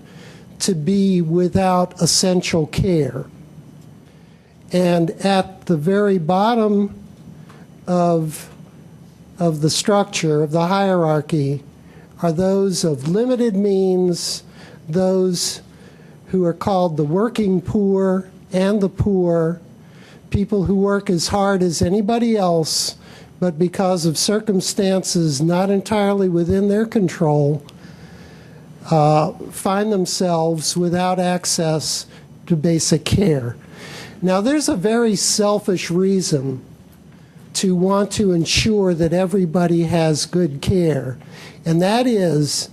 to be without essential care. And at the very bottom of the structure, of the hierarchy, are those of limited means, those who are called the working poor and the poor, people who work as hard as anybody else, but because of circumstances not entirely within their control, find themselves without access to basic care. Now, there's a very selfish reason to want to ensure that everybody has good care, and that is,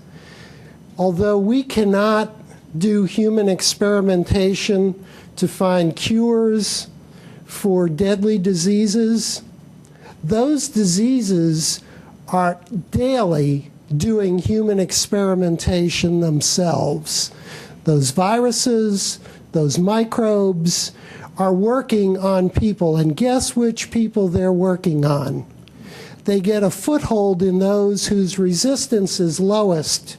although we cannot do human experimentation to find cures for deadly diseases, those diseases are daily doing human experimentation themselves. Those viruses, those microbes are working on people, and guess which people they're working on? They get a foothold in those whose resistance is lowest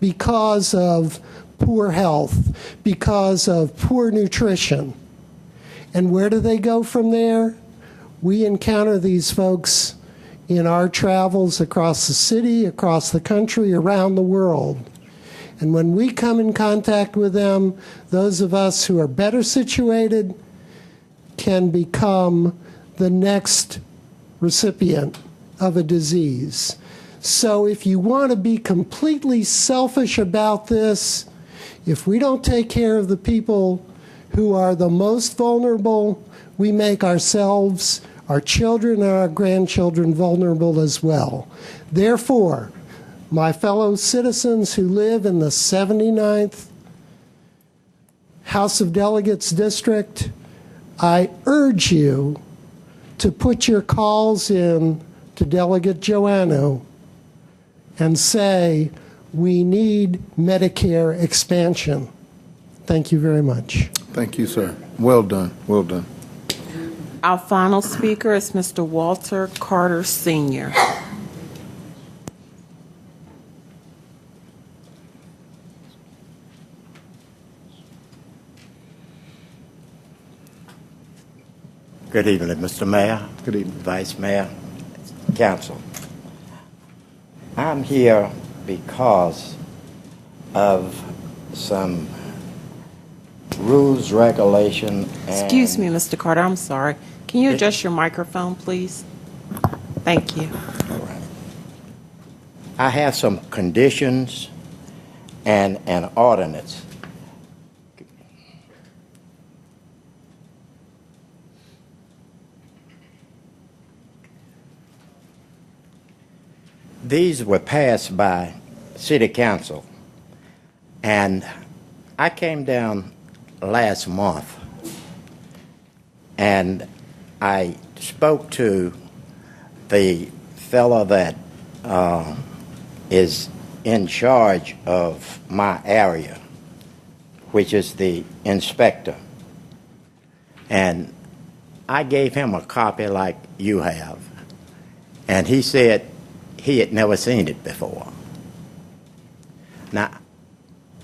because of poor health, because of poor nutrition. And where do they go from there? We encounter these folks in our travels across the city, across the country, around the world. And when we come in contact with them, those of us who are better situated can become the next recipient of a disease. So if you want to be completely selfish about this, if we don't take care of the people who are the most vulnerable, we make ourselves, our children, and our grandchildren vulnerable as well. Therefore, my fellow citizens who live in the 79th House of Delegates district, I urge you to put your calls in to Delegate Joannou and say, we need Medicare expansion. Thank you very much. Thank you, sir. Well done. Well done. Our final speaker is Mr. Walter Carter, Sr. Good evening, Mr. Mayor. Good evening. Vice Mayor, Council. I'm here because of some rules, regulation, and... Excuse me, Mr. Carter, I'm sorry. Can you adjust your microphone, please? Thank you. All right. I have some conditions and an ordinance. These were passed by City Council, and I came down last month and I spoke to the fellow that is in charge of my area, which is the inspector, and I gave him a copy like you have, and he said he had never seen it before. Now,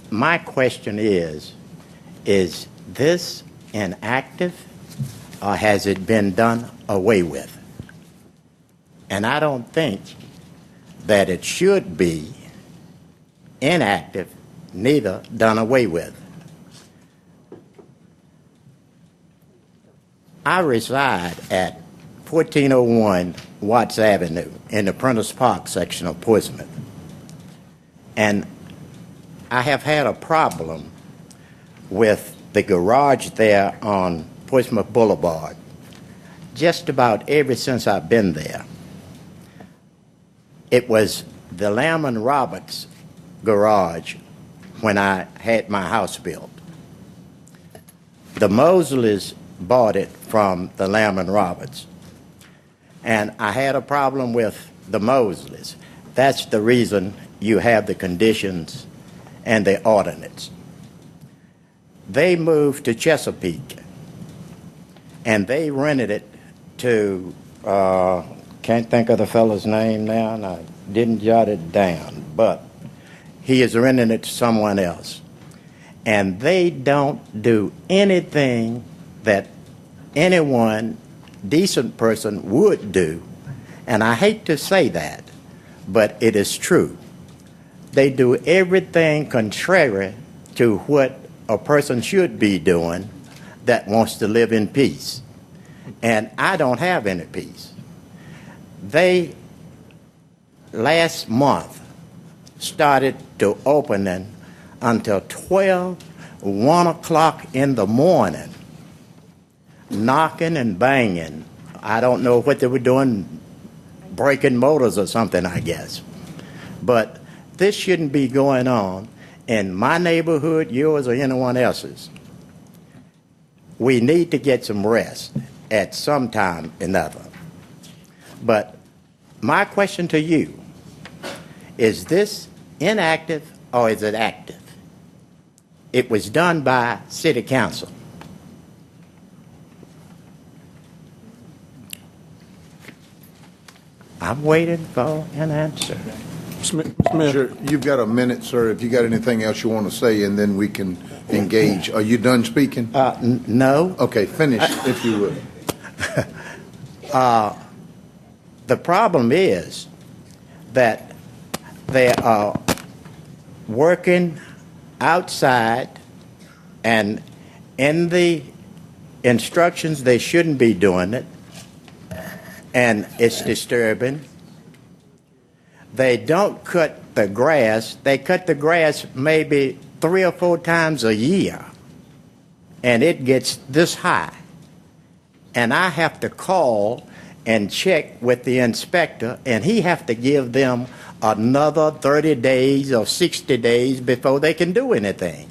my question is this inactive or has it been done away with? And I don't think that it should be inactive, neither done away with. I reside at 1401 Watts Avenue in the Prentice Park section of Portsmouth. And I have had a problem with the garage there on Portsmouth Boulevard just about ever since I've been there. It was the Lamb and Roberts garage when I had my house built. The Mosleys bought it from the Lamb and Roberts. And I had a problem with the Mosleys. That's the reason you have the conditions and the ordinance. They moved to Chesapeake, and they rented it to, can't think of the fellow's name now, and I didn't jot it down, but he is renting it to someone else. And they don't do anything that anyone, decent person, would do. And I hate to say that, but it is true. They do everything contrary to what a person should be doing that wants to live in peace. and I don't have any peace. They, last month, started to opening until 1 o'clock in the morning, knocking and banging. I don't know what they were doing, breaking motors or something, I guess. But this shouldn't be going on in my neighborhood, yours, or anyone else's. We need to get some rest at some time or another. But my question to you, is this inactive or is it active? It was done by City Council. I'm waiting for an answer. Sure, you've got a minute, sir, if you got anything else you want to say, and then we can engage. Are you done speaking? No. Okay, finish, if you would. The problem is that they are working outside, and in the instructions they shouldn't be doing it, and it's disturbing. They don't cut the grass. They cut the grass maybe 3 or 4 times a year, and it gets this high. And I have to call and check with the inspector, and he have to give them another 30 days or 60 days before they can do anything.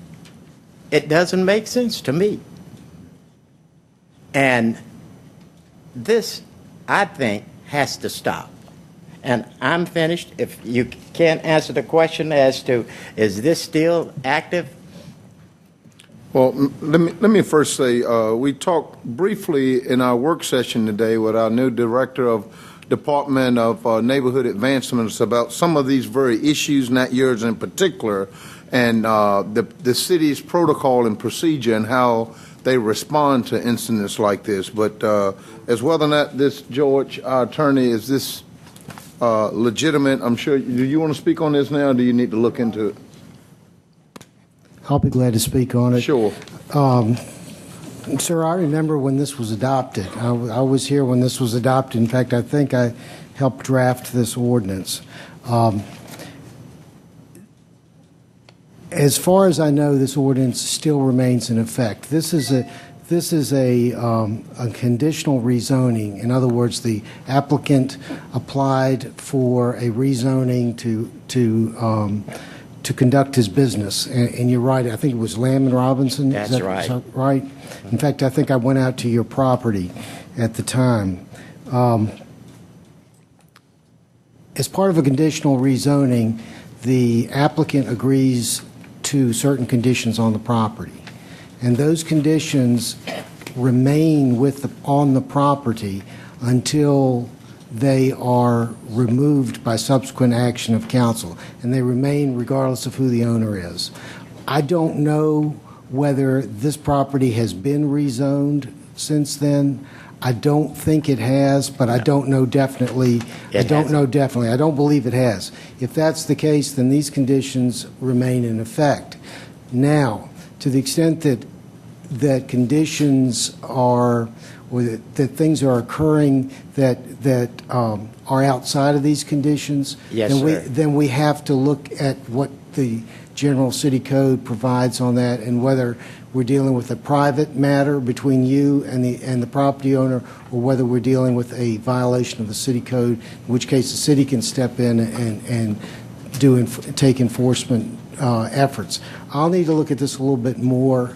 It doesn't make sense to me. And this, I think, has to stop. And I'm finished. If you can't answer the question as to, is this still active? Well, let me first say, we talked briefly in our work session today with our new Director of Department of Neighborhood Advancements about some of these very issues, not yours in particular, and the city's protocol and procedure and how they respond to incidents like this. But as whether or not this, George, our attorney, is this legitimate, I'm sure, do you want to speak on this now, or do you need to look into it? I'll be glad to speak on it. Sure. Sir, I remember when this was adopted. I was here when this was adopted. In fact, I think I helped draft this ordinance. As far as I know, this ordinance still remains in effect. This is a conditional rezoning. In other words, the applicant applied for a rezoning to conduct his business. And you're right, I think it was Lamb and Robinson. That's right. Is that right? In fact, I think I went out to your property at the time. As part of a conditional rezoning, the applicant agrees to certain conditions on the property. And those conditions remain on the property until they are removed by subsequent action of council, and they remain regardless of who the owner is. I don't know whether this property has been rezoned since then. I don't think it has, but I don't know definitely. I don't believe it has. If that's the case, then these conditions remain in effect. Now, to the extent that conditions are, or that things are occurring that are outside of these conditions, yes, then we have to look at what the general city code provides on that, and whether we're dealing with a private matter between you and the property owner, or whether we're dealing with a violation of the city code, in which case the city can step in and take enforcement efforts. I'll need to look at this a little bit more.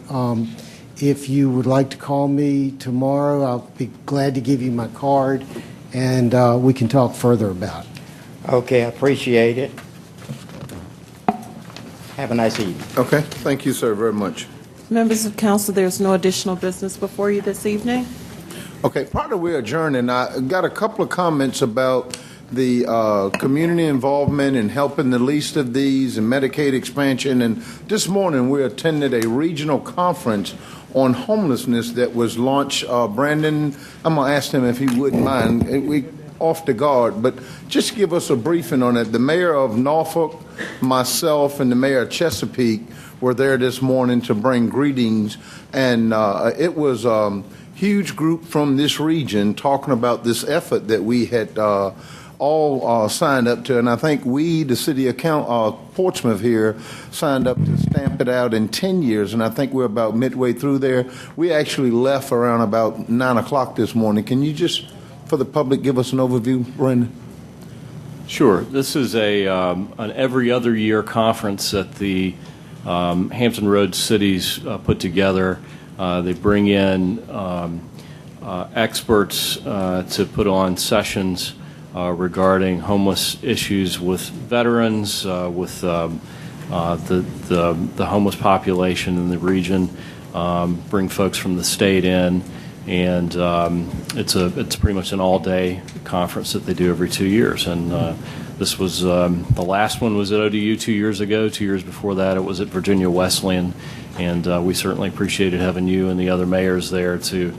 If you would like to call me tomorrow, I'll be glad to give you my card, and we can talk further about it. Okay, I appreciate it. Have a nice evening. Okay, thank you, sir, very much. Members of council, there's no additional business before you this evening. Okay, part of we're adjourning. I got a couple of comments about the community involvement in helping the least of these and Medicaid expansion. And this morning we attended a regional conference on homelessness that was launched. Brandon, I'm going to ask him if he wouldn't mind. We off the guard, but just give us a briefing on it. The mayor of Norfolk, myself, and the mayor of Chesapeake were there this morning to bring greetings, and it was huge group from this region talking about this effort that we had all signed up to, and I think we, the city of Portsmouth here, signed up to stamp it out in 10 years, and I think we're about midway through there. We actually left around about 9 o'clock this morning. Can you just, for the public, give us an overview, Brendan? Sure. This is an every other year conference that the Hampton Roads cities put together. They bring in experts to put on sessions regarding homeless issues with veterans, with the homeless population in the region, bring folks from the state in, and it's pretty much an all-day conference that they do every 2 years. And this was the last one was at ODU 2 years ago. 2 years before that, it was at Virginia Wesleyan, and we certainly appreciated having you and the other mayors there to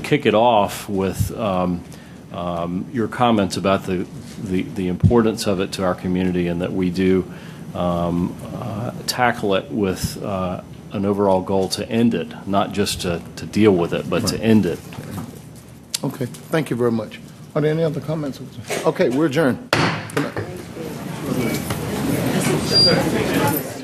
kick it off with your comments about the importance of it to our community, and that we do tackle it with an overall goal to end it, not just to deal with it, but to end it. Okay, thank you very much. Are there any other comments? Okay, we're adjourned. Good night.